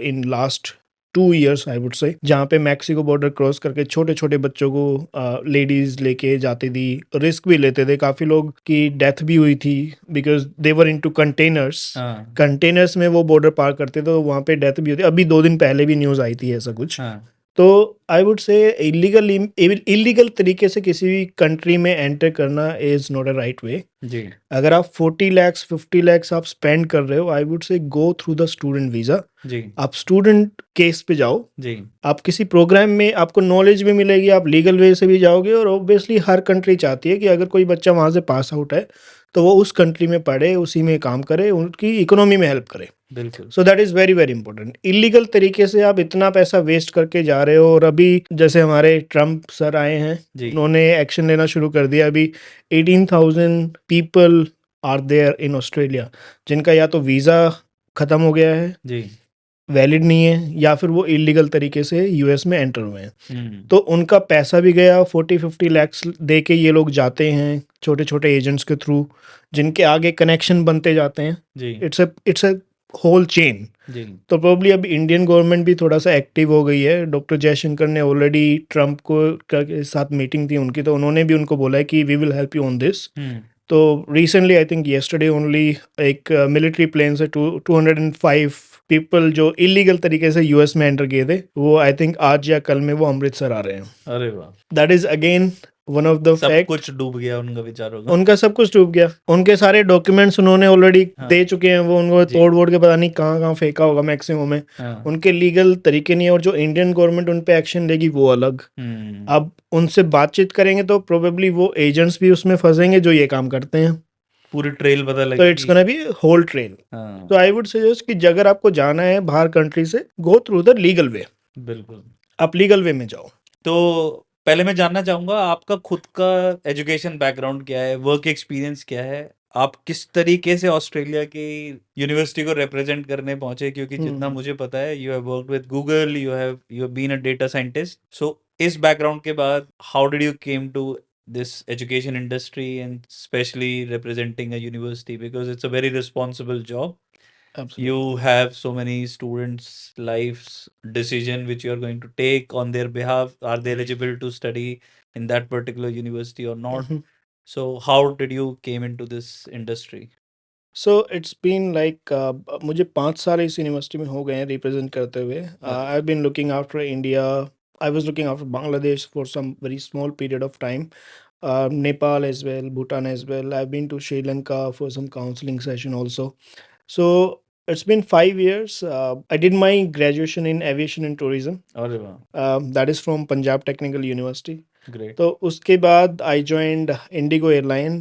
[SPEAKER 2] in last 2 years I would से, जहाँ पे मेक्सिको बॉर्डर क्रॉस करके छोटे-छोटे बच्चों को लेडीज़ लेके जाती थी, रिस्क भी लेते थे। काफ़ी लोग की डेथ भी हुई थी because they were into containers.
[SPEAKER 1] हाँ,
[SPEAKER 2] कंटेनर्स में वो बॉर्डर पार करते थे, तो वहाँ पे डेथ भी होती। अभी 2 दिन पहले भी न्यूज़ आई थी ऐसा कुछ।
[SPEAKER 1] हाँ,
[SPEAKER 2] तो आई वुड से इलीगल तरीके से किसी भी कंट्री में एंटर करना is not a right way.
[SPEAKER 1] जी,
[SPEAKER 2] अगर आप 40 लैक्स 50 लैक्स आप स्पेंड कर रहे हो, I would say go through the student visa.
[SPEAKER 1] जी,
[SPEAKER 2] आप स्टूडेंट केस पे जाओ।
[SPEAKER 1] जी,
[SPEAKER 2] आप किसी प्रोग्राम में आपको नॉलेज भी मिलेगी, आप लीगल वे से भी जाओगे, और ऑब्वियसली हर कंट्री चाहती है कि अगर कोई बच्चा वहाँ से पास आउट है, तो वो उस कंट्री में पढ़े, उसी में काम करे, उनकी इकोनॉमी में हेल्प करे।
[SPEAKER 1] बिल्कुल।
[SPEAKER 2] So that is very very important. Illegal तरीके से आप इतना पैसा वेस्ट करके जा रहे हो, और अभी जैसे हमारे ट्रम्प सर आए हैं,
[SPEAKER 1] जी,
[SPEAKER 2] उन्होंने एक्शन लेना शुरू कर दिया। अभी 18,000 people are there in Australia, जिनका या तो वीज़ा ख़त्म हो गया है,
[SPEAKER 1] जी,
[SPEAKER 2] वैलिड नहीं है, या फिर वो इलीगल तरीके से यूएस में एंटर हुए हैं।
[SPEAKER 1] हुँ,
[SPEAKER 2] तो उनका पैसा भी गया। 40-50 लैक्स दे के ये लोग जाते हैं छोटे-छोटे एजेंट्स के थ्रू, जिनके आगे कनेक्शन बनते जाते हैं।
[SPEAKER 1] जी,
[SPEAKER 2] इट्स अ होल चेन।
[SPEAKER 1] जी,
[SPEAKER 2] तो प्रोबब्ली अब इंडियन गवर्नमेंट भी थोड़ा-सा एक्टिव हो गई है। डॉक्टर जयशंकर ने ऑलरेडी ट्रम्प को के साथ मीटिंग थी उनकी, तो उन्होंने भी उनको बोला है कि we will help you on this.
[SPEAKER 1] Hmm,
[SPEAKER 2] तो recently I think yesterday only एक मिलिट्री प्लेन से 205 पीपल जो इलीगल तरीके से यूएस में एंटर किए थे, वो आई थिंक आज या कल में वो अमृतसर आ रहे हैं।
[SPEAKER 1] अरे वाह!
[SPEAKER 2] That is again one of the
[SPEAKER 1] sub
[SPEAKER 2] fact.
[SPEAKER 1] कुछ डूब गया उनका बेचारों का।
[SPEAKER 2] उनका सब कुछ डूब गया। उनके सारे डॉक्यूमेंट्स उन्होंने ऑलरेडी
[SPEAKER 1] हाँ,
[SPEAKER 2] दे चुके हैं, वो उनको
[SPEAKER 1] जी,
[SPEAKER 2] तोड़-वोड़ के पता नहीं कहाँ-कहाँ फेंका होगा मैक्सिमम में।
[SPEAKER 1] हाँ,
[SPEAKER 2] उनके लीगल तरीके नहीं है, और जो इंडियन गवर्नमेंट उन पे एक्शन लेगी वो अलग।
[SPEAKER 1] हुँ,
[SPEAKER 2] अब उनसे बातचीत करेंगे तो प्रोबेबली वो एजेंट्स भी उसमें फँसेंगे जो ये काम करते हैं।
[SPEAKER 1] पूरी ट्रेल पता
[SPEAKER 2] तो इट्स
[SPEAKER 1] लगेगी।
[SPEAKER 2] Gonna be whole trail.
[SPEAKER 1] हाँ,
[SPEAKER 2] तो आई वुड सजेस्ट कि अगर आपको जाना है बाहर कंट्री से, go through the legal way.
[SPEAKER 1] बिल्कुल।
[SPEAKER 2] आप लीगल वे में जाओ।
[SPEAKER 1] तो पहले मैं जानना चाहूँगा आपका खुद का एजुकेशन बैकग्राउंड क्या है? वर्क एक्सपीरियंस क्या है? आप किस तरीके से ऑस्ट्रेलिया की यूनिवर्सिटी को रिप्रेजेंट करने पहुँचे? क्योंकि जितना
[SPEAKER 2] हुँ।
[SPEAKER 1] मुझे पता है you have worked with Google, you have been a data scientist. So इस बैकग्राउंड के बाद how did you came to this education industry and especially representing a university because it's a very responsible job.
[SPEAKER 2] Absolutely.
[SPEAKER 1] You have so many students' lives decision which you are going to take on their behalf. Are they eligible to study in that particular university or not?
[SPEAKER 2] Mhm.
[SPEAKER 1] So how did you came into this industry?
[SPEAKER 2] So it's been like मुझे 5 साल इस university में हो गए हैं represent करते हुए I have been looking after India I was looking after Bangladesh for some very small period of time Nepal as well, Bhutan as well. I've been to Sri Lanka for some counseling session also. So it's been 5 years. I did my graduation in aviation and tourism.
[SPEAKER 1] अरे वाह,
[SPEAKER 2] That is from Punjab Technical University.
[SPEAKER 1] great.
[SPEAKER 2] तो उसके बाद I joined Indigo Airline.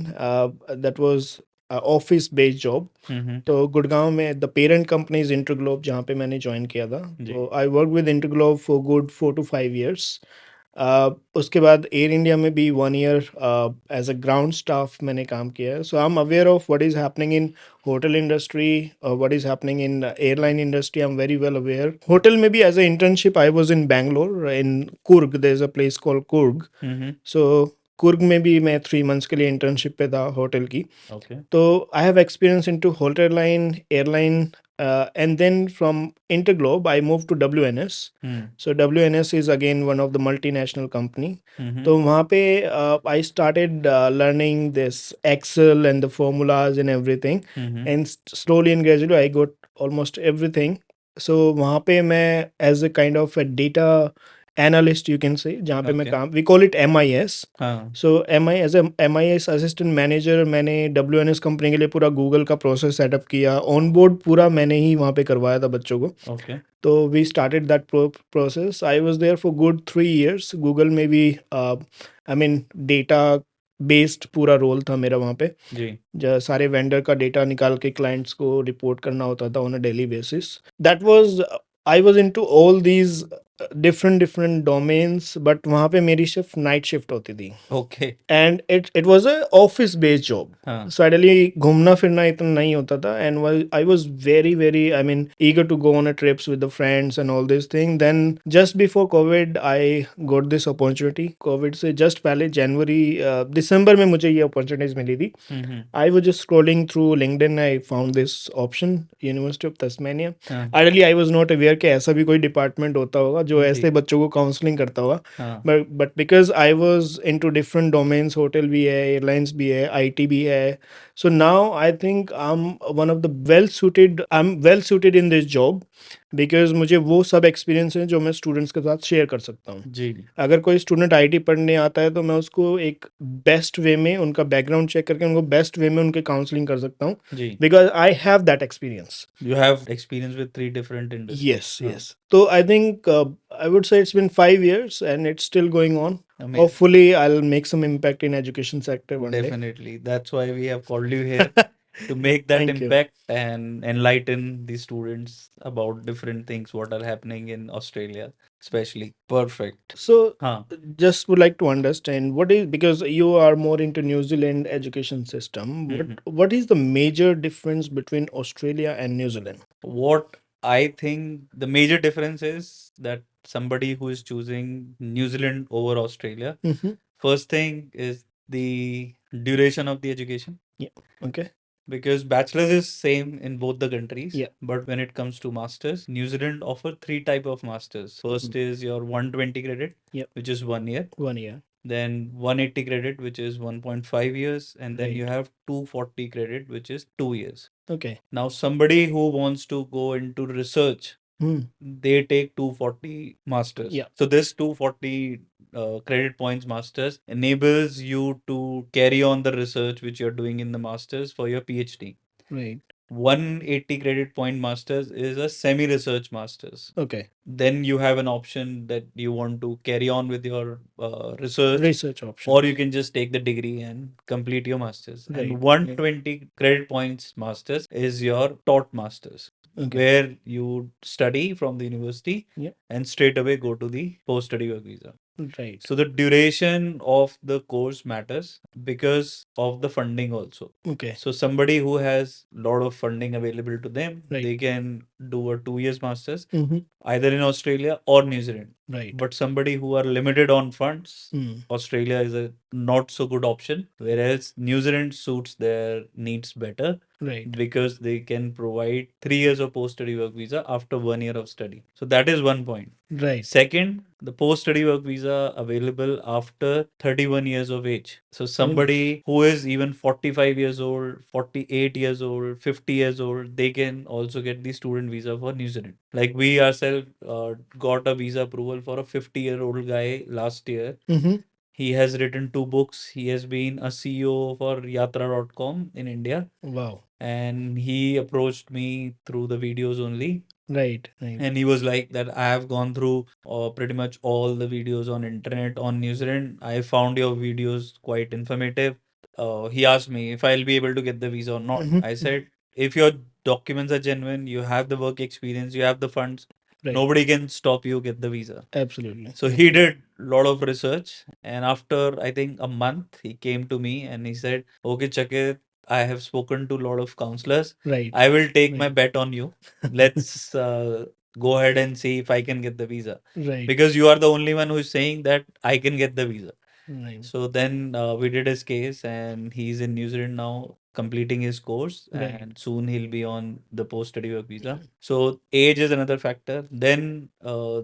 [SPEAKER 2] That was office based job.
[SPEAKER 1] Hmm,
[SPEAKER 2] तो गुड़गांव में the parent company is InterGlobe जहाँ पे मैंने ज्वाइन किया था.
[SPEAKER 1] जी.
[SPEAKER 2] तो I work with InterGlobe for good 4 to 5 years. उसके बाद एयर इंडिया में भी 1 year as a ground staff मैंने काम किया है. So I am aware of what is happening in hotel industry, what is happening in airline industry. I am very well aware. Hotel में भी as a internship I was in Bangalore in Coorg. There is a place called Coorg.
[SPEAKER 1] Hmm,
[SPEAKER 2] so Coorg में भी मैं 3 months के लिए internship पे था hotel की.
[SPEAKER 1] Okay.
[SPEAKER 2] So I have experience into hotel line, airline, and then from Interglobe I moved to WNS.
[SPEAKER 1] Hmm,
[SPEAKER 2] So WNS is again one of the multinational company.
[SPEAKER 1] हम्म,
[SPEAKER 2] तो वहाँ पे I started learning this Excel and the formulas and everything,
[SPEAKER 1] hmm,
[SPEAKER 2] and slowly and gradually I got almost everything. So वहाँ पे मैं as a kind of a data analyst you can say, जहाँ पे मैं
[SPEAKER 1] Okay.
[SPEAKER 2] काम, we call it MIS.
[SPEAKER 1] हाँ,
[SPEAKER 2] so as MIS assistant manager मैंने WNS company के लिए पूरा गूगल का प्रोसेस सेटअप किया. ऑन बोर्ड पूरा मैंने ही वहाँ पे करवाया था बच्चों को.
[SPEAKER 1] ओके.
[SPEAKER 2] तो we started that process. I was there for good 3 years. Google में भी आई मीन डेटा बेस्ड पूरा रोल था मेरा वहाँ पे.
[SPEAKER 1] जी.
[SPEAKER 2] सारे वेंडर का डेटा निकाल के क्लाइंट्स को रिपोर्ट करना होता था on a daily basis. That was I was into all these different domains. But वहाँ पे मेरी शिफ्ट नाइट शिफ्ट होती थी.
[SPEAKER 1] Okay.
[SPEAKER 2] And it was a office based job.
[SPEAKER 1] हाँ,
[SPEAKER 2] सडनली घूमना फिरना इतना नहीं होता था. And I was very I mean eager to go on a trips with the friends and all this thing. Then just before covid I got this opportunity. Covid से just पहले जनवरी दिसंबर में मुझे ये अपॉर्चुनिटीज मिली थी.
[SPEAKER 1] हम्म,
[SPEAKER 2] I was just scrolling through LinkedIn. I found this option, University of Tasmania.
[SPEAKER 1] हाँ,
[SPEAKER 2] Ideally, I was not aware कि ऐसा भी कोई डिपार्टमेंट होता होगा जो
[SPEAKER 1] जी.
[SPEAKER 2] ऐसे बच्चों को काउंसलिंग करता होगा.
[SPEAKER 1] हाँ,
[SPEAKER 2] but because I was in two different domains, hotel भी है, एयरलाइंस भी है, IT भी है. So now I think I am one of the I am well suited in this job. Because मुझे वो सब एक्सपीरियंस है जो मैं स्टूडेंट्स के साथ शेयर कर सकता हूँ.
[SPEAKER 1] जी.
[SPEAKER 2] अगर कोई स्टूडेंट IT पढ़ने आता है तो मैं उसको एक बेस्ट वे में उनका बैकग्राउंड चेक करके उनको बेस्ट वे में उनके काउंसलिंग कर सकता हूँ.
[SPEAKER 1] जी.
[SPEAKER 2] Because I have that experience.
[SPEAKER 1] You have experience with 3 different industries.
[SPEAKER 2] Yes,
[SPEAKER 1] हाँ,
[SPEAKER 2] yes. So I think I would say it's been 5 years and it's still going on.
[SPEAKER 1] amazing.
[SPEAKER 2] Hopefully, I'll make some impact in education sector one day.
[SPEAKER 1] Definitely. That's why we have called you here to make that
[SPEAKER 2] Thank you.
[SPEAKER 1] impact and enlighten the students about different things what are happening in Australia, especially. Perfect.
[SPEAKER 2] So
[SPEAKER 1] Huh.
[SPEAKER 2] just would like to understand what is, because you are more into New Zealand education system. What is the major difference between Australia and New Zealand?
[SPEAKER 1] What I think the major difference is that somebody who is choosing New Zealand over Australia,
[SPEAKER 2] Mm-hmm.
[SPEAKER 1] first thing is the duration of the education.
[SPEAKER 2] Okay.
[SPEAKER 1] Because bachelor's is same in both the countries.
[SPEAKER 2] Yeah.
[SPEAKER 1] But when it comes to masters, New Zealand offer 3 type of masters. First is your 120 credit,
[SPEAKER 2] Yep.
[SPEAKER 1] which is 1 year.
[SPEAKER 2] 1 year.
[SPEAKER 1] Then 180 credit, which is 1.5 years, and then you
[SPEAKER 2] Right.
[SPEAKER 1] have 240 credit, which is 2 years.
[SPEAKER 2] Okay.
[SPEAKER 1] Now, somebody who wants to go into research,
[SPEAKER 2] Hmm.
[SPEAKER 1] they take 240 masters.
[SPEAKER 2] Yeah.
[SPEAKER 1] So this 240 credit points masters enables you to carry on the research which you're doing in the masters for your PhD.
[SPEAKER 2] Right.
[SPEAKER 1] 180 credit point masters is a semi research masters.
[SPEAKER 2] Okay.
[SPEAKER 1] Then you have an option that you want to carry on with your research,
[SPEAKER 2] option.
[SPEAKER 1] or you can just take the degree and complete your masters.
[SPEAKER 2] Right.
[SPEAKER 1] And 120 credit points masters is your taught masters,
[SPEAKER 2] Okay.
[SPEAKER 1] where you study from the university.
[SPEAKER 2] Yep.
[SPEAKER 1] And straight away go to the post study work visa.
[SPEAKER 2] Right.
[SPEAKER 1] So the duration of the course matters because of the funding also.
[SPEAKER 2] Okay.
[SPEAKER 1] So somebody who has a lot of funding available to them,
[SPEAKER 2] Right.
[SPEAKER 1] they can do a 2 years masters
[SPEAKER 2] Mm-hmm.
[SPEAKER 1] either in Australia or New Zealand.
[SPEAKER 2] Right.
[SPEAKER 1] But somebody who are limited on funds,
[SPEAKER 2] Hmm.
[SPEAKER 1] Australia is a not so good option, whereas New Zealand suits their needs better
[SPEAKER 2] Right.
[SPEAKER 1] because they can provide 3 years of post-study work visa after 1 year of study. So that is one point.
[SPEAKER 2] Right.
[SPEAKER 1] Second, the post-study work visa available after 31 years of age. So somebody who is even 45 years old, 48 years old, 50 years old, they can also get the student visa for New Zealand. Like we ourselves got a visa approval for a 50-year-old guy last year.
[SPEAKER 2] Mm-hmm.
[SPEAKER 1] He has written 2 books. He has been a CEO for Yatra.com in India.
[SPEAKER 2] Wow.
[SPEAKER 1] And he approached me through the videos only.
[SPEAKER 2] Right. Right.
[SPEAKER 1] And he was like that I have gone through pretty much all the videos on internet on New Zealand. I found your videos quite informative. He asked me if I'll be able to get the visa or not.
[SPEAKER 2] Mm-hmm.
[SPEAKER 1] I said, if your documents are genuine, you have the work experience, you have the funds,
[SPEAKER 2] Right.
[SPEAKER 1] nobody can stop you get the visa.
[SPEAKER 2] Absolutely.
[SPEAKER 1] So he did a lot of research, and after I think a month, he came to me and he said, "Okay, Chakit, I have spoken to a lot of counselors.
[SPEAKER 2] Right.
[SPEAKER 1] I will take my
[SPEAKER 2] Right.
[SPEAKER 1] bet on you. Let's go ahead and see if I can get the visa
[SPEAKER 2] Right.
[SPEAKER 1] because you are the only one who is saying that I can get the visa."
[SPEAKER 2] Right.
[SPEAKER 1] So then we did his case, and he's in New Zealand now completing his course,
[SPEAKER 2] Right.
[SPEAKER 1] and soon he'll be on the post study work visa. So age is another factor. Then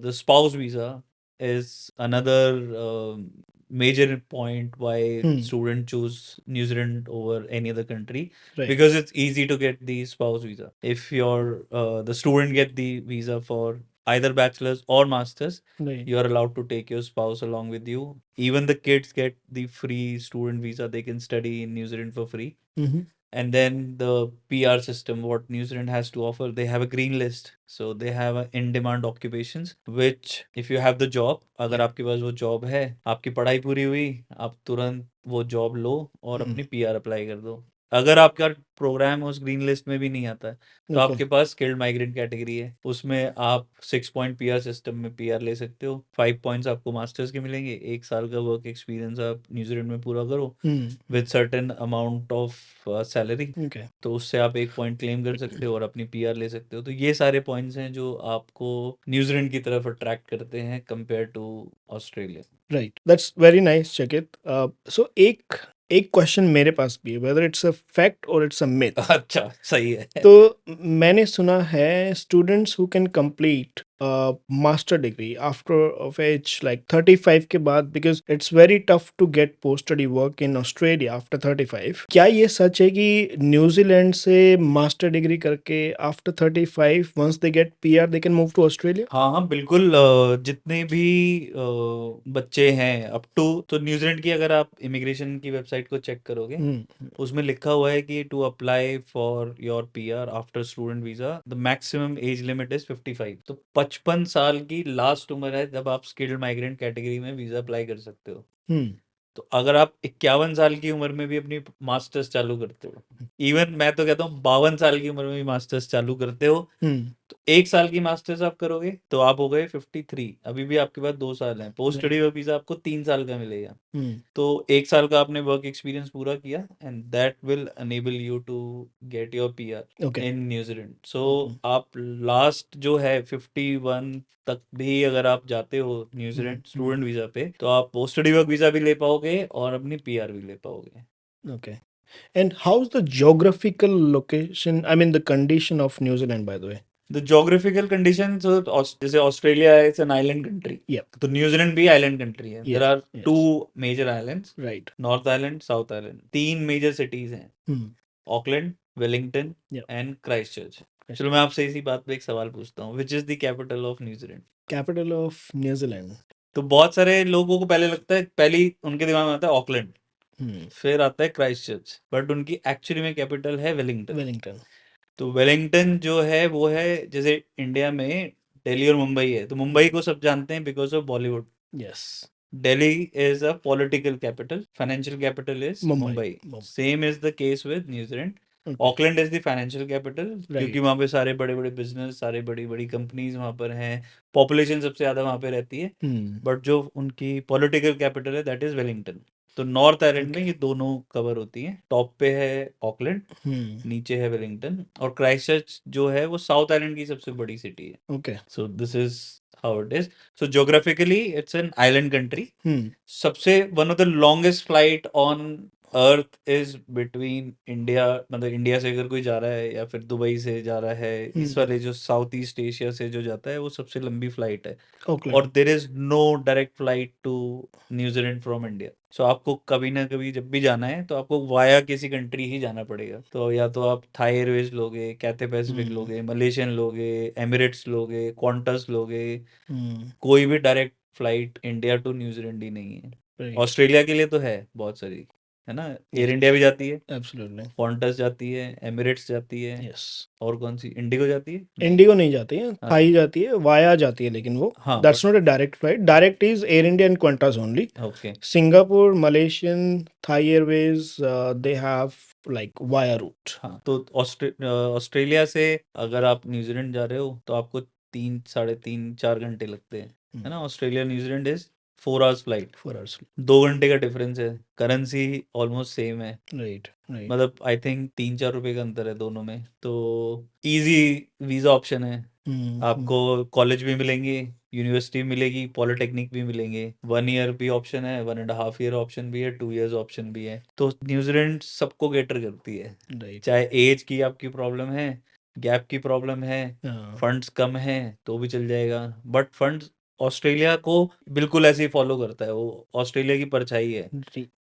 [SPEAKER 1] the spouse visa is another major point why students choose New Zealand over any other country
[SPEAKER 2] Right.
[SPEAKER 1] because it's easy to get the spouse visa. If you're the student get the visa for either bachelor's or master's,
[SPEAKER 2] Right.
[SPEAKER 1] you are allowed to take your spouse along with you. Even the kids get the free student visa. They can study in New Zealand for free.
[SPEAKER 2] Mm-hmm.
[SPEAKER 1] And then the PR system, what New Zealand has to offer, they have a green list. So they have a in-demand occupations, which if you have the job, अगर आपके पास वो job है, आपकी पढ़ाई पूरी हुई, आप तुरंत वो job लो और अपनी PR अप्लाई कर दो. अगर आपका प्रोग्राम उस ग्रीन लिस्ट में भी नहीं आता है तो
[SPEAKER 2] Okay.
[SPEAKER 1] आपके पास स्किल्ड माइग्रेंट कैटेगरी है, उसमें आप 6 पॉइंट पीआर सिस्टम में पीआर ले सकते हो. 5 पॉइंट्स आपको मास्टर्स के मिलेंगे. 1 साल का वर्क एक्सपीरियंस आप न्यूजीलैंड में पूरा करो with certain amount of salary,
[SPEAKER 2] Okay.
[SPEAKER 1] तो उससे आप 1 पॉइंट क्लेम कर सकते हो और अपनी पीआर ले सकते हो. तो ये सारे पॉइंट्स हैं जो आपको न्यूजीलैंड की तरफ अट्रैक्ट करते हैं compare to Australia.
[SPEAKER 2] Right. That's very nice, Chakit. So एक क्वेश्चन मेरे पास भी है, whether it's a fact or it's a myth.
[SPEAKER 1] अच्छा, सही है.
[SPEAKER 2] तो मैंने सुना है students who can complete master degree after of age like 35 के बाद, because it's very tough to get post study work in Australia after 35. क्या ये सच है कि न्यूजीलैंड से मास्टर डिग्री करके after 35 once they get PR they can move to Australia?
[SPEAKER 1] हाँ हाँ बिल्कुल. जितने भी बच्चे हैं अप टू, तो न्यूजीलैंड की अगर आप इमिग्रेशन की वेबसाइट को चेक करोगे, उसमें लिखा हुआ है कि to apply for your PR after student visa the maximum age limit is 55. तो 55 साल की लास्ट उम्र है जब आप स्किल्ड माइग्रेंट कैटेगरी में वीजा अप्लाई कर सकते हो. तो अगर आप 51 साल की उम्र में भी अपनी मास्टर्स चालू करते हो, इवन मैं तो कहता हूँ 52 साल की उम्र में भी मास्टर्स चालू करते हो, तो 1 साल की मास्टर्स आप करोगे तो आप हो गए 53. अभी भी आपके पास 2 साल हैं. पोस्ट स्टडी वर्क वीजा आपको 3 साल का मिलेगा. तो 1 साल का आपने वर्क एक्सपीरियंस पूरा किया and that will enable you to get your PR
[SPEAKER 2] Okay.
[SPEAKER 1] इन न्यूजीलैंड. सो आप लास्ट जो है 51 तक भी अगर आप जाते हो न्यूजीलैंड स्टूडेंट वीजा पे, तो आप पोस्ट स्टडी वर्क वीजा भी ले पाओगे और अपनी पीआर भी ले पाओगे.
[SPEAKER 2] Okay. And how's the geographical location, I mean the condition of New Zealand, by the way?
[SPEAKER 1] The geographical conditions, जैसे ऑस्ट्रेलिया है, it's an island country.
[SPEAKER 2] Yeah.
[SPEAKER 1] तो न्यूजीलैंड भी island country है. There are
[SPEAKER 2] yes.
[SPEAKER 1] 2 major islands,
[SPEAKER 2] Right.
[SPEAKER 1] North Island, South Island. 3 major cities हैं, Auckland, Wellington and Christchurch. चलो मैं आपसे इसी बात पे एक सवाल पूछता हूँ. Which is the capital of New Zealand?
[SPEAKER 2] Capital of New Zealand.
[SPEAKER 1] तो बहुत सारे लोगों को पहले लगता है, पहली उनके दिमाग में आता है ऑकलैंड, फिर आता है क्राइस्टचर्च, बट उनकी एक्चुअली में कैपिटल है वेलिंगटन.
[SPEAKER 2] Wellington.
[SPEAKER 1] तो वेलिंगटन जो है वो है जैसे इंडिया में दिल्ली और मुंबई है, तो मुंबई को सब जानते हैं because of Bollywood.
[SPEAKER 2] Yes.
[SPEAKER 1] Delhi is a political capital. Financial capital is
[SPEAKER 2] Mumbai.
[SPEAKER 1] Mumbai. Same is the case with New Zealand.
[SPEAKER 2] Okay.
[SPEAKER 1] Auckland is the financial capital
[SPEAKER 2] Right.
[SPEAKER 1] क्योंकि वहाँ पे सारे बड़े बड़े बिजनेस, सारे बड़ी बड़ी कंपनीज वहाँ पर हैं. पॉपुलेशन सबसे ज़्यादा वहाँ पे रहती है. बट जो उनकी पॉलिटिकल कैपिटल है दैट इज वेलिंगटन. तो नॉर्थ आयलैंड में
[SPEAKER 2] ओके।
[SPEAKER 1] ये दोनों कवर होती हैं। टॉप पे है ऑकलैंड, नीचे है वेलिंगटन, और क्राइस्टचर्च जो है वो साउथ आइलैंड की सबसे बड़ी सिटी है।
[SPEAKER 2] Okay.
[SPEAKER 1] So this is how it is. So geographically it's an island country. सबसे one of the longest flight on earth is between India, मतलब इंडिया से अगर कोई जा रहा है या फिर दुबई से जा रहा है, इस वाले जो साउथ ईस्ट एशिया से जो जाता है वो सबसे लंबी फ्लाइट है। और
[SPEAKER 2] Auckland.
[SPEAKER 1] There is no direct flight to New Zealand from India. So आपको कभी ना कभी जब भी जाना है तो आपको वाया किसी कंट्री ही जाना पड़ेगा। तो या तो आप थाई एयरवेज लोगे, कैथे पैसिफिक लोगे, मलेशियन लोगे, एमिरेट्स लोगे, क्वांटस लोगे, कोई भी direct flight India to New Zealand ही नहीं है।
[SPEAKER 2] राइट।
[SPEAKER 1] ऑस्ट्रेलिया के लिए तो है बहुत सारी, है ना, एयर
[SPEAKER 2] यस।
[SPEAKER 1] इंडिया भी जाती है,
[SPEAKER 2] एब्सोल्युटली।
[SPEAKER 1] क्वांटस जाती है, एमिरेट्स जाती है,
[SPEAKER 2] यस।
[SPEAKER 1] और कौन सी, इंडिगो जाती है? नहीं।
[SPEAKER 2] इंडिगो नहीं जाती है,
[SPEAKER 1] हाँ
[SPEAKER 2] थाई जाती है, वाया जाती है, लेकिन वो
[SPEAKER 1] हाँ
[SPEAKER 2] that's
[SPEAKER 1] but
[SPEAKER 2] not a direct flight. Direct is Air India and Qantas only.
[SPEAKER 1] Okay.
[SPEAKER 2] Singapore, Malaysian, Thai Airways, they have like via route.
[SPEAKER 1] हाँ तो ऑस्ट्रेलिया से अगर आप न्यूजीलैंड जा रहे हो तो आपको 3, 3.5, 4 घंटे लगते हैं, है ना। Australia New Zealand is 4 hours flight,
[SPEAKER 2] 4 hours.
[SPEAKER 1] 2 घंटे का डिफरेंस है। करेंसी ऑलमोस्ट सेम है,
[SPEAKER 2] राइट। राइट।
[SPEAKER 1] मतलब आई थिंक 3-4 रुपए का अंतर है दोनों में। तो इजी वीजा ऑप्शन है, आपको कॉलेज भी मिलेंगे, यूनिवर्सिटी मिलेगी, पॉलिटेक्निक भी मिलेंगे। 1 ईयर भी ऑप्शन है, 1.5 ईयर ऑप्शन भी है, 2 इयर्स ऑप्शन भी है। तो न्यूजीलैंड सबको कैटर करती है,
[SPEAKER 2] राइट।
[SPEAKER 1] चाहे एज की आपकी प्रॉब्लम है, गैप की प्रॉब्लम है, फंड्स कम है तो भी चल जाएगा। बट फंड्स ऑस्ट्रेलिया को बिल्कुल ऐसे ही फॉलो करता है, वो ऑस्ट्रेलिया की परछाई है।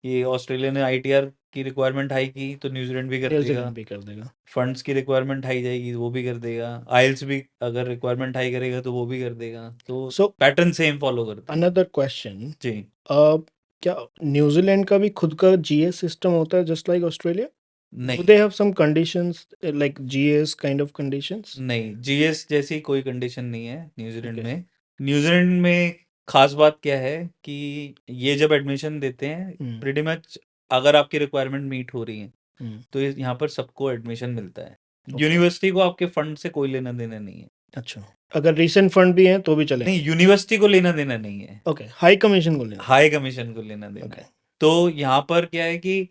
[SPEAKER 1] ये ऑस्ट्रेलिया ने आईटीआर की रिक्वायरमेंट हाई की तो न्यूजीलैंड भी कर देगा,
[SPEAKER 2] न्यूजीलैंड भी कर देगा।
[SPEAKER 1] फंड्स की रिक्वायरमेंट हाई जाएगी वो भी कर देगा, आइल्स भी अगर रिक्वायरमेंट हाई करेगा तो वो भी कर देगा। तो
[SPEAKER 2] सो
[SPEAKER 1] पैटर्न सेम फॉलो करते हैं।
[SPEAKER 2] अनदर क्वेश्चन,
[SPEAKER 1] जी
[SPEAKER 2] क्या न्यूजीलैंड का भी खुद का जीएस सिस्टम होता है जस्ट लाइक ऑस्ट्रेलिया? Do
[SPEAKER 1] नहीं,
[SPEAKER 2] they have some conditions like GS kind of conditions?
[SPEAKER 1] नहीं जीएस जैसी कोई कंडीशन नहीं है न्यूजीलैंड
[SPEAKER 2] Okay.
[SPEAKER 1] में। न्यूजीलैंड में खास बात क्या है कि ये जब एडमिशन देते हैं
[SPEAKER 2] Hmm.
[SPEAKER 1] प्रीटी मच अगर आपकी रिक्वायरमेंट मीट हो रही है
[SPEAKER 2] Hmm.
[SPEAKER 1] तो यहाँ पर सबको एडमिशन मिलता है।
[SPEAKER 2] Okay.
[SPEAKER 1] यूनिवर्सिटी को आपके फंड से कोई लेना देना नहीं है।
[SPEAKER 2] अच्छा, अगर रिसेंट फंड भी हैं तो भी
[SPEAKER 1] नहीं,
[SPEAKER 2] चलेंगे?
[SPEAKER 1] यूनिवर्सिटी को लेना देना नहीं है,
[SPEAKER 2] ओके, हाई कमीशन को लेना।
[SPEAKER 1] हाई कमीशन को लेना देना
[SPEAKER 2] ओके।
[SPEAKER 1] है। तो यहाँ पर क्या है कि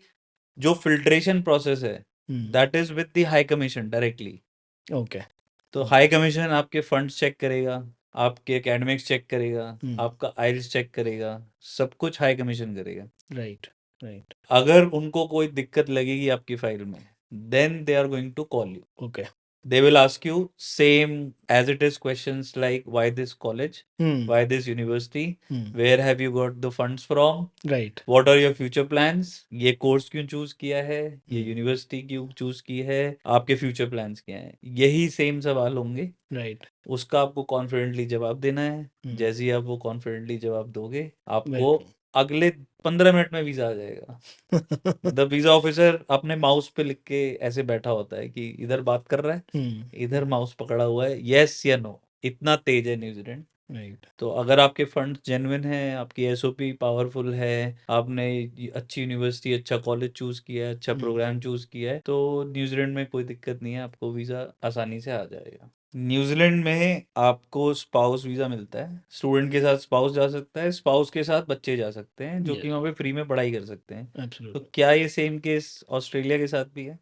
[SPEAKER 1] जो फिल्ट्रेशन प्रोसेस है
[SPEAKER 2] Hmm.
[SPEAKER 1] That is with the high commission directly.
[SPEAKER 2] Okay.
[SPEAKER 1] तो
[SPEAKER 2] Okay.
[SPEAKER 1] हाई कमीशन आपके फंड्स चेक करेगा, आपके एकेडमिक्स चेक करेगा,
[SPEAKER 2] Hmm.
[SPEAKER 1] आपका आइल्स चेक करेगा, सब कुछ हाई कमीशन करेगा।
[SPEAKER 2] राइट। राइट।
[SPEAKER 1] अगर उनको कोई दिक्कत लगेगी आपकी फाइल में then they are going to call you.
[SPEAKER 2] Okay.
[SPEAKER 1] They will ask you same as it is questions like why this college,
[SPEAKER 2] Hmm.
[SPEAKER 1] why this university,
[SPEAKER 2] Hmm.
[SPEAKER 1] where have you got the funds from,
[SPEAKER 2] right.
[SPEAKER 1] what are your future plans, ये course क्यों choose किया है, ये
[SPEAKER 2] Hmm.
[SPEAKER 1] University क्यों choose की है, आपके future plans क्या हैं, यही सेम सवाल होंगे।
[SPEAKER 2] राइट।
[SPEAKER 1] उसका आपको कॉन्फिडेंटली जवाब देना है।
[SPEAKER 2] Hmm.
[SPEAKER 1] जैसे ही आप वो कॉन्फिडेंटली जवाब दोगे आपको
[SPEAKER 2] वेलकम।
[SPEAKER 1] अगले 15 मिनट में वीजा आ जाएगा। द वीजा ऑफिसर अपने माउस पे लिख के ऐसे बैठा होता है कि इधर बात कर रहा है,
[SPEAKER 2] Hmm.
[SPEAKER 1] इधर माउस पकड़ा हुआ है, यस या नो। इतना तेज है न्यूजीलैंड।
[SPEAKER 2] राइट।
[SPEAKER 1] तो अगर आपके फंड जेन्युइन है, आपकी एसओपी पावरफुल है, आपने अच्छी यूनिवर्सिटी, अच्छा कॉलेज चूज किया है, अच्छा
[SPEAKER 2] Hmm.
[SPEAKER 1] प्रोग्राम चूज किया है, तो न्यूजीलैंड में कोई दिक्कत नहीं है, आपको वीजा आसानी से आ जाएगा। न्यूजीलैंड में आपको स्पाउस वीजा मिलता है, स्टूडेंट के साथ स्पाउस जा सकता है, स्पाउस के साथ बच्चे जा सकते हैं जो कि
[SPEAKER 2] Yes.
[SPEAKER 1] वहाँ पे फ्री में पढ़ाई कर सकते हैं। तो
[SPEAKER 2] Absolutely.
[SPEAKER 1] क्या ये सेम केस ऑस्ट्रेलिया के साथ भी है?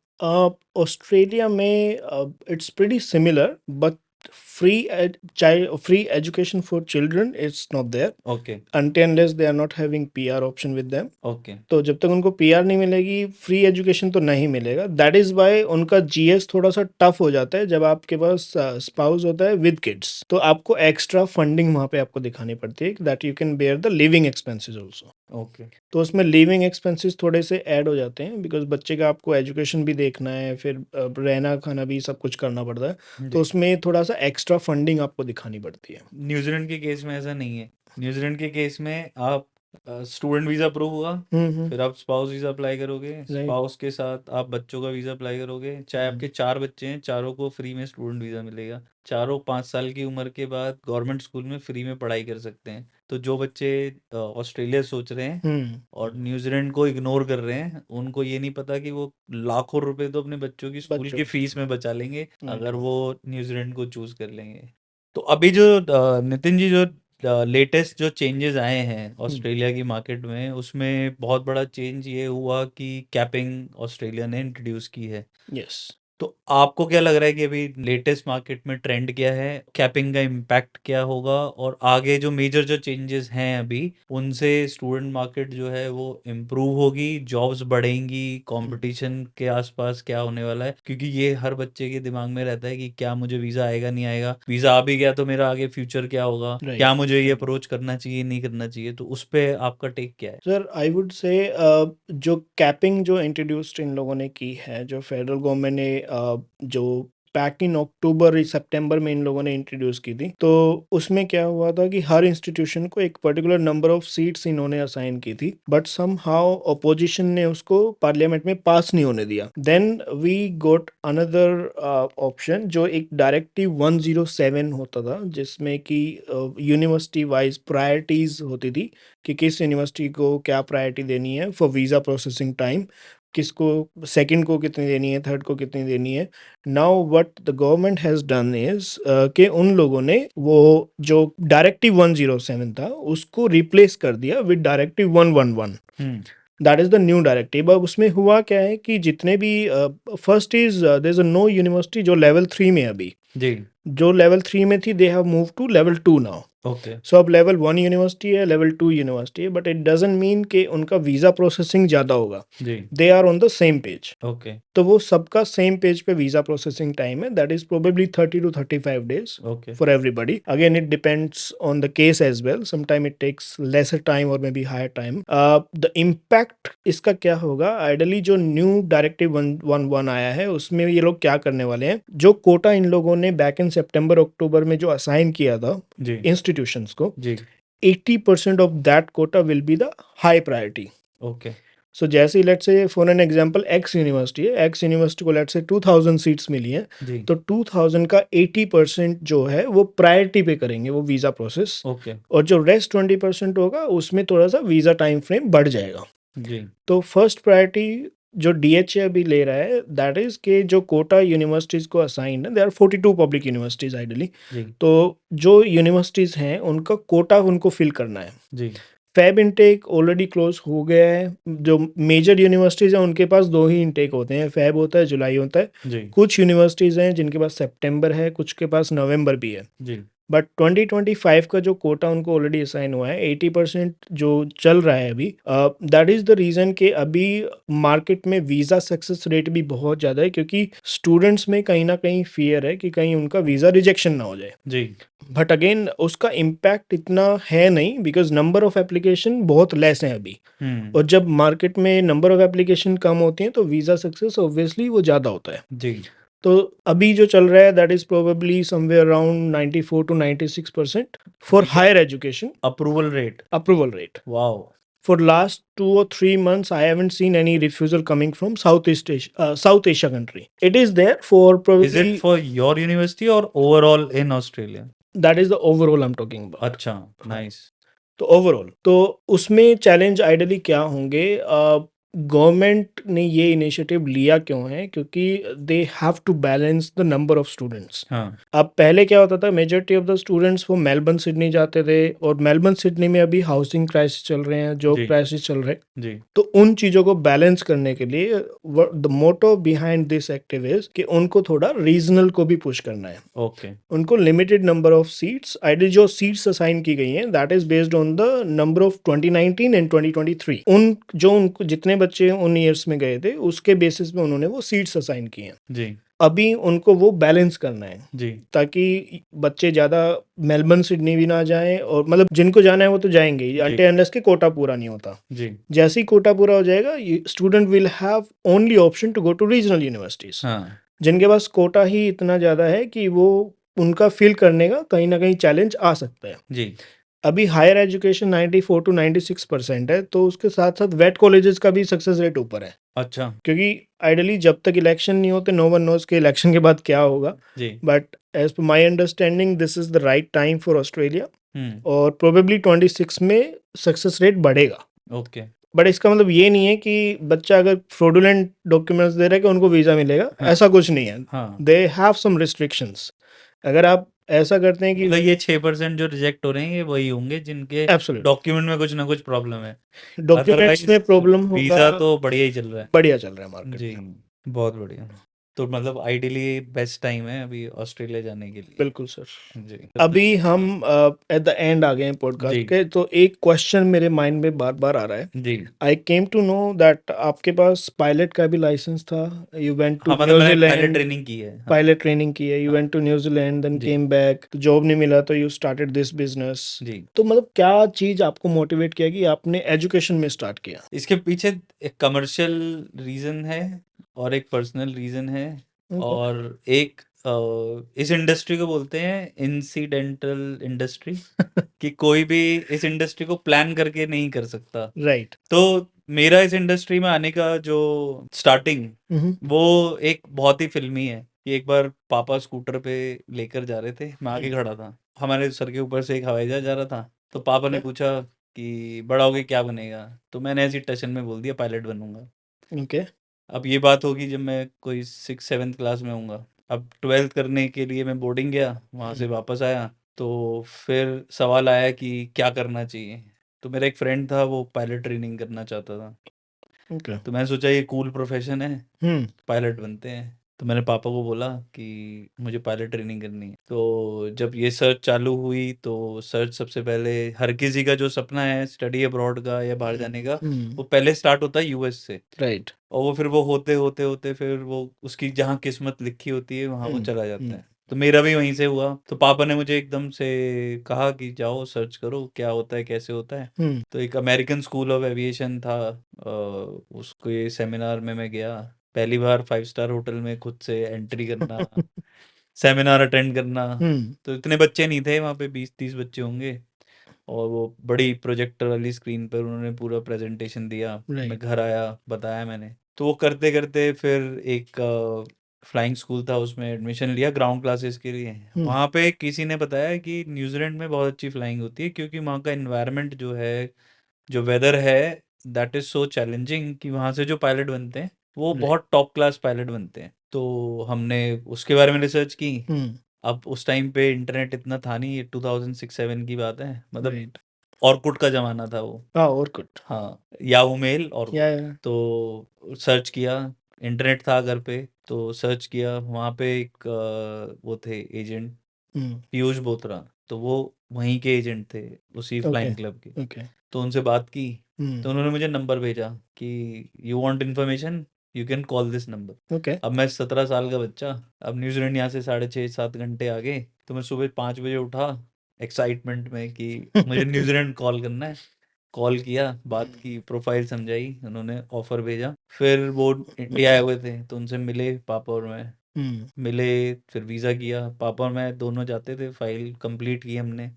[SPEAKER 2] ऑस्ट्रेलिया में it's pretty similar, but free education for children it's not there
[SPEAKER 1] okay
[SPEAKER 2] until unless they are not having PR option with them.
[SPEAKER 1] Okay
[SPEAKER 2] तो जब तक उनको PR नहीं मिलेगी, फ्री एजुकेशन तो नहीं मिलेगा। दैट इज वाई उनका GS थोड़ा सा टफ हो जाता है जब आपके पास स्पाउस होता है विद किड्स, तो आपको एक्स्ट्रा फंडिंग वहाँ पे आपको दिखानी पड़ती है that you can bear the living expenses also.
[SPEAKER 1] Okay
[SPEAKER 2] तो उसमें लिविंग एक्सपेंसेस थोड़े से ऐड हो जाते हैं बिकॉज बच्चे का आपको एजुकेशन भी देखना है, फिर रहना खाना भी सब कुछ करना पड़ता है, तो उसमें थोड़ा सा एक्स्ट्रा फंडिंग आपको दिखानी पड़ती है।
[SPEAKER 1] न्यूजीलैंड के केस में ऐसा नहीं है। न्यूजीलैंड के केस में आप स्टूडेंट वीजा अप्रूव होगा, फिर आप स्पाउस वीजा अप्लाई करोगे, स्पाउस के साथ आप बच्चों का वीजा अप्लाई करोगे, चाहे आपके 4 बच्चे हैं, चारों को फ्री में स्टूडेंट वीजा मिलेगा। चारों 5 साल की उम्र के बाद गवर्नमेंट स्कूल में फ्री में पढ़ाई कर सकते हैं। तो जो बच्चे ऑस्ट्रेलिया सोच रहे हैं और न्यूजीलैंड को इग्नोर कर रहे हैं, उनको ये नहीं पता कि वो लाखों रुपए तो अपने बच्चों की स्कूल की फीस में बचा लेंगे अगर वो न्यूजीलैंड को चूज कर लेंगे। तो अभी जो नितिन जी जो लेटेस्ट जो चेंजेस आए हैं ऑस्ट्रेलिया की मार्केट में, उसमें बहुत बड़ा चेंज ये हुआ कि कैपिंग ऑस्ट्रेलिया ने इंट्रोड्यूस की है।
[SPEAKER 2] यस।
[SPEAKER 1] तो आपको क्या लग रहा है कि अभी लेटेस्ट मार्केट में ट्रेंड क्या है, कैपिंग का इम्पैक्ट क्या होगा, और आगे जो मेजर जो चेंजेस हैं अभी, उनसे स्टूडेंट मार्केट जो है वो इम्प्रूव होगी, जॉब्स बढ़ेंगी, कंपटीशन के आसपास क्या होने वाला है? क्योंकि ये हर बच्चे के दिमाग में रहता है कि क्या मुझे वीज़ा आएगा नहीं आएगा, वीज़ा आ भी गया तो मेरा आगे फ्यूचर क्या होगा,
[SPEAKER 2] राइट।
[SPEAKER 1] क्या मुझे ये अप्रोच करना चाहिए नहीं करना चाहिए, तो उस पर आपका टेक क्या है?
[SPEAKER 2] सर आई वुड से जो कैपिंग जो इंट्रोड्यूस्ड इन लोगों ने की है, जो फेडरल गवर्नमेंट ने जो बैक इन अक्टूबर सितंबर में इन लोगों ने इंट्रोड्यूस की थी, तो उसमें क्या हुआ था कि हर इंस्टीट्यूशन को एक पर्टिकुलर नंबर ऑफ सीट्स इन्होंने असाइन की थी, बट सम हाउ अपोजिशन ने उसको पार्लियामेंट में पास नहीं होने दिया। Then we got another option, जो एक डायरेक्टिव 107 होता था, जिसमें कि यूनिवर्सिटी वाइज प्रायोरिटीज होती थी कि किस यूनिवर्सिटी को क्या प्रायोरिटी देनी है फॉर वीज़ा प्रोसेसिंग टाइम, किसको सेकंड को कितनी देनी है, थर्ड को कितनी देनी है। Now what the government has done is कि उन लोगों ने वो जो डायरेक्टिव 107 था उसको रिप्लेस कर दिया with directive 111। That is the new directive. अब उसमें हुआ क्या है कि जितने भी first is there is a no university जो लेवल 3 में अभी,
[SPEAKER 1] जी।
[SPEAKER 2] जो लेवल 3 में थी, they have move to level 2 now.
[SPEAKER 1] Okay.
[SPEAKER 2] So अब लेवल 1 यूनिवर्सिटी है, लेवल 2 यूनिवर्सिटी है, बट इट डजंट मीन कि उनका वीज़ा प्रोसेसिंग ज़्यादा होगा।
[SPEAKER 1] जी।
[SPEAKER 2] दे आर on the same page.
[SPEAKER 1] Okay.
[SPEAKER 2] तो वो सबका सेम पेज पे वीज़ा प्रोसेसिंग टाइम है, that is probably 30 to 35 days
[SPEAKER 1] okay.
[SPEAKER 2] for everybody. Again, it depends on the case as well. Sometimes it takes lesser time or maybe higher time. The impact इसका क्या होगा? Ideally जो new directive 111 आया है उसमें ये लोग क्या करने वाले हैं, जो कोटा इन लोगों ने बैक इन सितंबर अक्टूबर में जो असाइन किया था
[SPEAKER 1] जी।
[SPEAKER 2] इंस्टीट्यूशंस को,
[SPEAKER 1] जी।
[SPEAKER 2] 80% of that quota will be the high priority.
[SPEAKER 1] Okay.
[SPEAKER 2] So जैसे let's say for an example X university है, एक्स यूनिवर्सिटी को लेट्स से 2000 सीट्स मिली हैं,
[SPEAKER 1] जी।
[SPEAKER 2] तो 2000 का 80% जो है वो प्रायोरिटी पे करेंगे वो वीज़ा प्रोसेस,
[SPEAKER 1] ओके।
[SPEAKER 2] और जो रेस्ट 20% होगा उसमें थोड़ा सा वीज़ा टाइम फ्रेम बढ़ जाएगा।
[SPEAKER 1] जी।
[SPEAKER 2] तो फर्स्ट प्रायोरिटी जो डीएचए अभी ले रहा है, दैट इज के जो कोटा यूनिवर्सिटीज़ को असाइन है, they are 42 public universities ideally.
[SPEAKER 1] जी।
[SPEAKER 2] तो जो यूनिवर्सिटीज़ हैं उनका कोटा उनको फिल करना है।
[SPEAKER 1] जी।
[SPEAKER 2] फैब इनटेक ऑलरेडी क्लोज हो गया है। जो मेजर यूनिवर्सिटीज़ हैं उनके पास दो ही इनटेक होते हैं, फैब होता है, जुलाई होता है।
[SPEAKER 1] जी।
[SPEAKER 2] कुछ यूनिवर्सिटीज़ हैं जिनके पास सितंबर है, कुछ के पास नवंबर भी है।
[SPEAKER 1] जी।
[SPEAKER 2] बट 2025 का जो कोटा उनको ऑलरेडी असाइन हुआ है, 80% जो चल रहा है अभी, दैट इज़ द रीज़न कि अभी मार्केट में वीज़ा सक्सेस रेट भी बहुत ज़्यादा है, क्योंकि स्टूडेंट्स में कहीं ना कहीं फियर है कि कहीं उनका वीज़ा रिजेक्शन ना हो जाए।
[SPEAKER 1] जी।
[SPEAKER 2] बट अगेन उसका इम्पैक्ट इतना है नहीं, बिकॉज नंबर ऑफ एप्लीकेशन बहुत लेस हैं अभी, और जब मार्केट में नंबर ऑफ एप्लीकेशन कम होती हैं तो वीज़ा सक्सेस ऑब्वियसली वो ज़्यादा होता है।
[SPEAKER 1] जी।
[SPEAKER 2] तो अभी जो चल रहा है that is probably somewhere around 94 to 96% for higher education
[SPEAKER 1] approval rate.
[SPEAKER 2] Approval rate.
[SPEAKER 1] Wow.
[SPEAKER 2] For last 2 or 3 months, I haven't seen any refusal coming from South Asia country. It is there for
[SPEAKER 1] Is
[SPEAKER 2] probably
[SPEAKER 1] it for your university or overall in Australia?
[SPEAKER 2] that is the overall I'm talking about.
[SPEAKER 1] अच्छा, nice.
[SPEAKER 2] तो overall तो उसमें challenge ideally क्या होंगे? Government ने ये initiative लिया क्यों है? क्योंकि they have to balance the number of students.
[SPEAKER 1] हाँ।
[SPEAKER 2] अब पहले क्या होता था, मेजॉरिटी ऑफ द स्टूडेंट्स वो मेलबर्न सिडनी जाते थे, और मेलबर्न सिडनी में अभी हाउसिंग क्राइसिस चल रहे हैं, जॉब
[SPEAKER 1] जी।
[SPEAKER 2] क्राइसिस चल रहे हैं।
[SPEAKER 1] जी।
[SPEAKER 2] तो उन चीज़ों को बैलेंस करने के लिए the motto behind this active is कि उनको थोड़ा रीजनल को भी पुश करना है।
[SPEAKER 1] ओके।
[SPEAKER 2] उनको limited number of seats, ideally जो सीट्स असाइन की गई हैं, that is based on the number of 2019 and 2023। उनको जितने बच्चे उन ईयर्स में गए थे उसके बेसिस पे उन्होंने वो सीट्स असाइन की हैं।
[SPEAKER 1] जी।
[SPEAKER 2] अभी उनको वो बैलेंस करना है,
[SPEAKER 1] जी।
[SPEAKER 2] ताकि बच्चे ज़्यादा मेलबर्न सिडनी भी ना जाएं, और मतलब जिनको जाना है वो तो जाएंगे ही, अनटिल अनलेस के कोटा पूरा नहीं होता।
[SPEAKER 1] जी।
[SPEAKER 2] जैसे ही कोटा पूरा हो जाएगा, student will have only option to go to regional universities,
[SPEAKER 1] हाँ।
[SPEAKER 2] जिनके पास कोटा ही इतना ज़्यादा है कि वो उनका फिल करने का कहीं ना कहीं चैलेंज आ सकता है।
[SPEAKER 1] जी।
[SPEAKER 2] अभी हायर एजुकेशन 94 to 96% है, तो उसके साथ साथ वेट कॉलेजेस का भी सक्सेस रेट ऊपर है,
[SPEAKER 1] अच्छा।
[SPEAKER 2] क्योंकि आइडली जब तक इलेक्शन नहीं होते, नो वन नोज के इलेक्शन के बाद क्या होगा।
[SPEAKER 1] जी।
[SPEAKER 2] But as per my understanding this is the right time for Australia,
[SPEAKER 1] hmm.
[SPEAKER 2] और प्रोबेबली 26 में सक्सेस रेट बढ़ेगा।
[SPEAKER 1] ओके।
[SPEAKER 2] बट इसका मतलब ये नहीं है कि बच्चा अगर फ्रॉडुलेंट डॉक्यूमेंट्स दे रहा है कि उनको वीज़ा मिलेगा,
[SPEAKER 1] हाँ।
[SPEAKER 2] ऐसा कुछ नहीं है।
[SPEAKER 1] हाँ।
[SPEAKER 2] They have some restrictions. अगर आप ऐसा करते हैं कि
[SPEAKER 1] मतलब ये 6% जो रिजेक्ट हो रहे हैं ये वही होंगे जिनके
[SPEAKER 2] एब्सोल्युटली
[SPEAKER 1] डॉक्यूमेंट में कुछ ना कुछ प्रॉब्लम है।
[SPEAKER 2] डॉक्यूमेंट्स में
[SPEAKER 1] अदरवाइज
[SPEAKER 2] प्रॉब्लम होगा,
[SPEAKER 1] वीज़ा तो बढ़िया ही चल रहा है।
[SPEAKER 2] बढ़िया चल रहा है मार्केट
[SPEAKER 1] जी,
[SPEAKER 2] में।
[SPEAKER 1] बहुत बढ़िया। तो मतलब आइडियली बेस्ट टाइम है अभी ऑस्ट्रेलिया जाने के लिए।
[SPEAKER 2] बिल्कुल सर।
[SPEAKER 1] जी।
[SPEAKER 2] अभी हम एट द एंड आ गए हैं पॉडकास्ट
[SPEAKER 1] जी,
[SPEAKER 2] के, तो एक क्वेश्चन मेरे माइंड में बार बार आ रहा है।
[SPEAKER 1] जी।
[SPEAKER 2] आई केम टू नो दैट आपके पास पायलट का भी लाइसेंस था, यू वेंट टू
[SPEAKER 1] हाँ, मतलब मैंने पहले
[SPEAKER 2] न्यूजीलैंड,
[SPEAKER 1] ट्रेनिंग की है। हाँ,
[SPEAKER 2] पायलट ट्रेनिंग की है, यू
[SPEAKER 1] हाँ।
[SPEAKER 2] वेंट टू न्यूजीलैंड देन
[SPEAKER 1] जी,
[SPEAKER 2] केम बैक, तो जॉब नहीं मिला तो यू स्टार्टेड दिस बिजनेस।
[SPEAKER 1] जी।
[SPEAKER 2] तो मतलब क्या चीज आपको मोटिवेट किया कि आपने एजुकेशन में स्टार्ट किया?
[SPEAKER 1] इसके पीछे एक कमर्शियल रीज़न है और एक पर्सनल रीज़न है
[SPEAKER 2] ओके।
[SPEAKER 1] और एक इस इंडस्ट्री को बोलते हैं इंसिडेंटल इंडस्ट्री कि कोई भी इस इंडस्ट्री को प्लान करके नहीं कर सकता।
[SPEAKER 2] राइट।
[SPEAKER 1] तो मेरा इस इंडस्ट्री में आने का जो स्टार्टिंग वो एक बहुत ही फिल्मी है कि एक बार पापा स्कूटर पे लेकर जा रहे थे, मैं आगे खड़ा था, हमारे सर के ऊपर से एक हवाई जहाज जा रहा था, तो पापा ने पूछा कि बड़ा होके क्या बनेगा, तो मैंने ऐसी टशन में बोल दिया पायलट बनूंगा।
[SPEAKER 2] ओके।
[SPEAKER 1] अब ये बात होगी जब मैं कोई 6 7 क्लास में हूँगा। अब 12th करने के लिए मैं बोर्डिंग गया, वहाँ से वापस आया, तो फिर सवाल आया कि क्या करना चाहिए। तो मेरा एक फ्रेंड था वो पायलट ट्रेनिंग करना चाहता था,
[SPEAKER 2] ओके।
[SPEAKER 1] तो मैंने सोचा ये कूल प्रोफेशन है,
[SPEAKER 2] हम्म।
[SPEAKER 1] पायलट बनते हैं। तो मैंने पापा को बोला कि मुझे पायलट ट्रेनिंग करनी है। तो जब ये सर्च चालू हुई तो सर्च सबसे पहले हर किसी का जो सपना है स्टडी अब्रॉड का या बाहर जाने का, वो पहले स्टार्ट होता है यूएस से,
[SPEAKER 2] राइट।
[SPEAKER 1] और वो फिर वो होते होते होते फिर वो उसकी जहाँ किस्मत लिखी होती है वहाँ वो चला जाता है। तो मेरा भी वहीं से हुआ। तो पापा ने मुझे एकदम से कहा कि जाओ सर्च करो क्या होता है कैसे होता है। तो एक अमेरिकन स्कूल ऑफ एविएशन था, उसके सेमिनार में मैं गया। पहली बार 5 स्टार होटल में खुद से एंट्री करना, सेमिनार अटेंड करना। तो इतने बच्चे नहीं थे वहाँ पे, 20 30 बच्चे होंगे, और वो बड़ी प्रोजेक्टर वाली स्क्रीन पर उन्होंने पूरा प्रेजेंटेशन दिया। मैं
[SPEAKER 2] राइट।
[SPEAKER 1] घर आया, बताया मैंने, तो वो करते करते फिर एक फ्लाइंग स्कूल था उसमें एडमिशन लिया ग्राउंड क्लासेस के लिए। वहाँ पे किसी ने बताया कि न्यूजीलैंड में बहुत अच्छी फ्लाइंग होती है क्योंकि वहाँ का इन्वायरमेंट जो है, जो वेदर है, दैट इज़ सो चैलेंजिंग कि वहाँ से जो पायलट बनते हैं वो
[SPEAKER 2] राइट।
[SPEAKER 1] बहुत टॉप क्लास पायलट बनते हैं। तो हमने उसके बारे में रिसर्च की। अब उस टाइम पे इंटरनेट इतना था नहीं, ये 2006 7 की बात है, मतलब
[SPEAKER 2] राइट।
[SPEAKER 1] ऑर्कुट का ज़माना था वो।
[SPEAKER 2] हाँ, और गुड।
[SPEAKER 1] हाँ, याहू मेल
[SPEAKER 2] या
[SPEAKER 1] ऑर्कुट। तो सर्च किया, इंटरनेट था घर पे, तो सर्च किया, वहाँ पे एक वो थे एजेंट, पीयूष बोत्रा, तो वो वहीं के एजेंट थे, उसी
[SPEAKER 2] ओके।
[SPEAKER 1] फ्लाइंग क्लब के।
[SPEAKER 2] ओके।
[SPEAKER 1] तो उनसे बात की, तो उन्होंने मुझे नंबर भेजा कि you want information, you can call this number.
[SPEAKER 2] Okay.
[SPEAKER 1] अब मैं 17 साल का बच्चा, अब न्यूजीलैंड यहाँ से 6.5 7 घंटे आगे, तो मैं सुबह 5 बजे उठा एक्साइटमेंट में कि मुझे न्यूजीलैंड कॉल करना है। कॉल किया, बात की, प्रोफाइल समझाई, उन्होंने ऑफर भेजा। फिर वो इंडिया आए हुए थे तो उनसे मिले पापा और मैं, मिले, फिर वीज़ा किया। पापा और मैं दोनों जाते थे, फाइल कंप्लीट की हमने,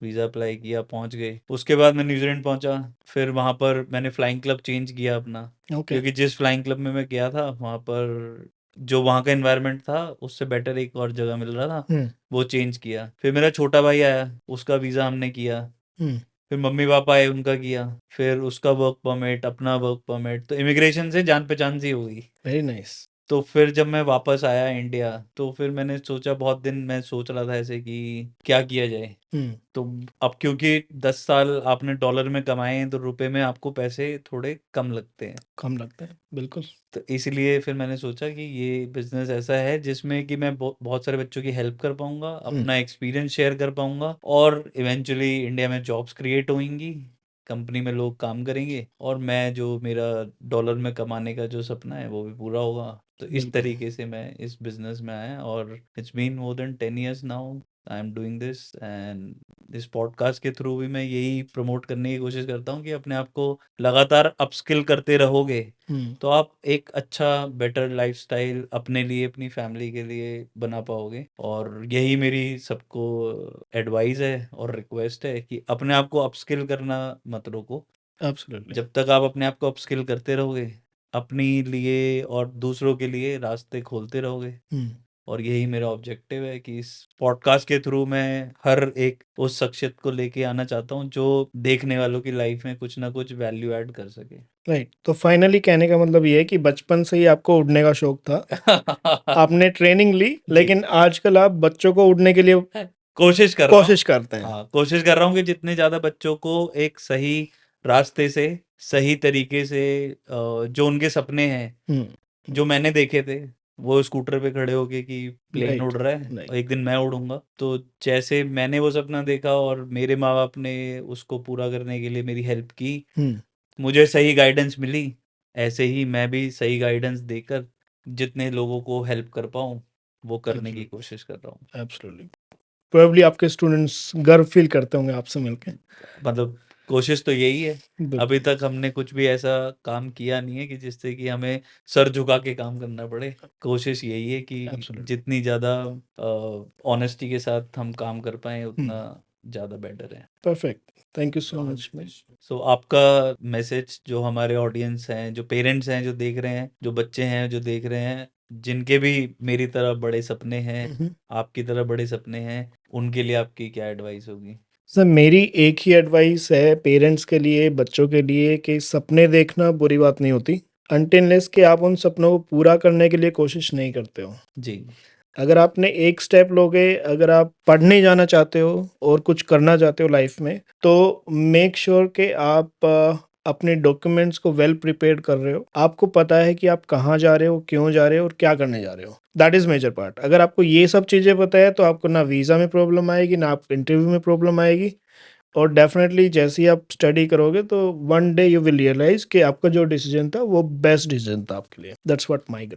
[SPEAKER 1] वीज़ा अप्लाई किया, पहुंच गए। उसके बाद मैं न्यूजीलैंड पहुंचा, फिर वहां पर मैंने फ्लाइंग क्लब चेंज किया अपना,
[SPEAKER 2] ओके।
[SPEAKER 1] क्योंकि जिस फ्लाइंग क्लब में मैं गया था वहां पर जो वहाँ का एनवायरनमेंट था उससे बेटर एक और जगह मिल रहा था, वो चेंज किया। फिर मेरा छोटा भाई आया, उसका वीज़ा हमने किया। फिर मम्मी पापा आए, उनका किया। फिर उसका वर्क परमिट, अपना वर्क परमिट, तो इमिग्रेशन से जान पहचान सी हो गई।
[SPEAKER 2] Very nice.
[SPEAKER 1] तो फिर जब मैं वापस आया इंडिया, तो फिर मैंने सोचा, बहुत दिन मैं सोच रहा था ऐसे कि क्या किया जाए। तो अब क्योंकि 10 साल आपने डॉलर में कमाए हैं तो रुपए में आपको पैसे थोड़े कम लगते हैं,
[SPEAKER 2] कम लगता है, बिल्कुल।
[SPEAKER 1] तो इसलिए फिर मैंने सोचा कि ये बिजनेस ऐसा है जिसमें कि मैं बहुत सारे बच्चों की हेल्प कर पाऊंगा, अपना एक्सपीरियंस शेयर कर पाऊंगा, और इवेंचुअली इंडिया में जॉब्स क्रिएट होंगी, कंपनी में लोग काम करेंगे, और मैं जो मेरा डॉलर में कमाने का जो सपना है वो भी पूरा होगा। तो इस
[SPEAKER 2] बिल्कुल।
[SPEAKER 1] तरीके से मैं इस बिजनेस में आया, और it's been more than 10 years now I am doing this. And इस पॉडकास्ट के थ्रू भी मैं यही प्रमोट करने की कोशिश करता हूँ कि अपने आप को लगातार अपस्किल करते रहोगे तो आप एक अच्छा बेटर लाइफस्टाइल अपने लिए, अपनी फैमिली के लिए बना पाओगे। और यही मेरी सबको एडवाइस है और रिक्वेस्ट है कि अपने आप को अपस्किल करना मत रोको।
[SPEAKER 2] एब्सोल्युटली।
[SPEAKER 1] जब तक आप अपने आप को अपस्किल करते रहोगे, अपनी लिए और दूसरों के लिए रास्ते खोलते रहोगे, और यही मेरा ऑब्जेक्टिव है कि इस पॉडकास्ट के थ्रू मैं हर एक उस शख्सियत को लेके आना चाहता हूँ जो देखने वालों की लाइफ में कुछ ना कुछ वैल्यू ऐड कर सके।
[SPEAKER 2] राइट, तो फाइनली कहने का मतलब ये है कि बचपन से ही आपको उड़ने का शौक था, आपने ट्रेनिंग ली,
[SPEAKER 1] जी
[SPEAKER 2] लेकिन आजकल आप बच्चों को उड़ने के लिए
[SPEAKER 1] कोशिश कर रहा हूँ।
[SPEAKER 2] कोशिश करते हैं।
[SPEAKER 1] हाँ, कोशिश कर रहा हूँ कि जितने ज्यादा बच्चों को एक सही रास्ते से, सही तरीके से जो उनके सपने हैं, जो मैंने देखे थे, वो स्कूटर पे खड़े होके कि प्लेन
[SPEAKER 2] राइट,
[SPEAKER 1] उड़ रहा है
[SPEAKER 2] राइट।
[SPEAKER 1] और एक दिन मैं उड़ूंगा, तो जैसे मैंने वो सपना देखा और मेरे माँ बाप ने उसको पूरा करने के लिए मेरी हेल्प की, मुझे सही गाइडेंस मिली, ऐसे ही मैं भी सही गाइडेंस देकर जितने लोगों को हेल्प कर पाऊँ वो करने की कोशिश कर रहा हूँ।
[SPEAKER 2] एब्सोल्युटली। प्रोबेबली आपके स्टूडेंट्स गर्व फील करते होंगे आपसे मिलके।
[SPEAKER 1] मतलब कोशिश तो यही है।
[SPEAKER 2] बिल्कुल।
[SPEAKER 1] अभी तक हमने कुछ भी ऐसा काम किया नहीं है कि जिससे कि हमें सर झुका के काम करना पड़े। कोशिश यही है कि
[SPEAKER 2] Absolutely.
[SPEAKER 1] जितनी ज़्यादा ऑनेस्टी के साथ हम काम कर पाएँ उतना ज़्यादा बेटर है।
[SPEAKER 2] Perfect. Thank you so much.
[SPEAKER 1] So आपका मैसेज जो हमारे ऑडियंस हैं, जो पेरेंट्स हैं जो देख रहे हैं, जो बच्चे हैं जो देख रहे हैं, जिनके भी मेरी तरह बड़े सपने हैं, आपकी तरह बड़े सपने हैं, उनके लिए आपकी क्या एडवाइस होगी?
[SPEAKER 2] सर, मेरी एक ही एडवाइस है पेरेंट्स के लिए, बच्चों के लिए, कि सपने देखना बुरी बात नहीं होती, अनटिल अनलेस कि आप उन सपनों को पूरा करने के लिए कोशिश नहीं करते हो।
[SPEAKER 1] जी।
[SPEAKER 2] अगर आपने एक स्टेप लोगे, अगर आप पढ़ने जाना चाहते हो और कुछ करना चाहते हो लाइफ में, तो मेक श्योर कि आप अपने डॉक्यूमेंट्स को वेल प्रिपेयर्ड कर रहे हो। आपको पता है कि आप कहाँ जा रहे हो, क्यों जा रहे हो और क्या करने जा रहे हो। That is major part. अगर आपको ये सब चीज़ें पता है तो आपको ना वीज़ा में प्रॉब्लम आएगी, ना आपको इंटरव्यू में प्रॉब्लम आएगी, और डेफिनेटली जैसे ही आप स्टडी करोगे तो one day you will realise कि आपका जो डिसीजन था वो बेस्ट डिसीजन था आपके लिए। That's what my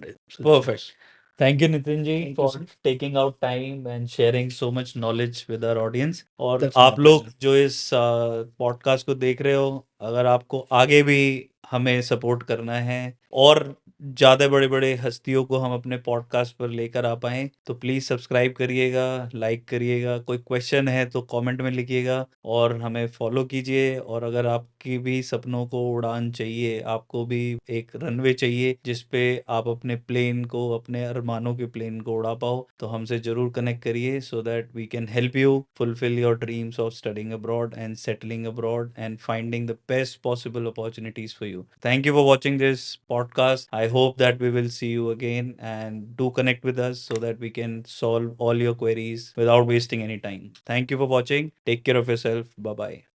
[SPEAKER 1] Perfect. Thank you, Nitin ji,
[SPEAKER 2] Thank you,
[SPEAKER 1] for
[SPEAKER 2] sir.
[SPEAKER 1] taking out time and sharing so much knowledge with our audience. और
[SPEAKER 2] That's my
[SPEAKER 1] आप लोग
[SPEAKER 2] pleasure.
[SPEAKER 1] जो इस पॉडकास्ट को देख रहे हो, अगर आपको आगे भी हमें सपोर्ट करना है और ज़्यादा बड़े बड़े हस्तियों को हम अपने पॉडकास्ट पर लेकर आ पाएँ, तो प्लीज़ सब्सक्राइब करिएगा, लाइक करिएगा, कोई क्वेश्चन है तो कमेंट में लिखिएगा और हमें फॉलो कीजिए। और अगर आपकी भी सपनों को उड़ान चाहिए, आपको भी एक रनवे चाहिए जिस पे आप अपने प्लेन को, अपने अरमानों के प्लेन को उड़ा पाओ, तो हमसे ज़रूर कनेक्ट करिए so that we can help you fulfill your dreams of studying abroad and settling abroad and finding the best possible opportunities for you. Thank you for watching this podcast. I hope that we will see you again, and do connect with us so that we can solve all your queries without wasting any time. Thank you for watching. Take care of yourself. Bye bye.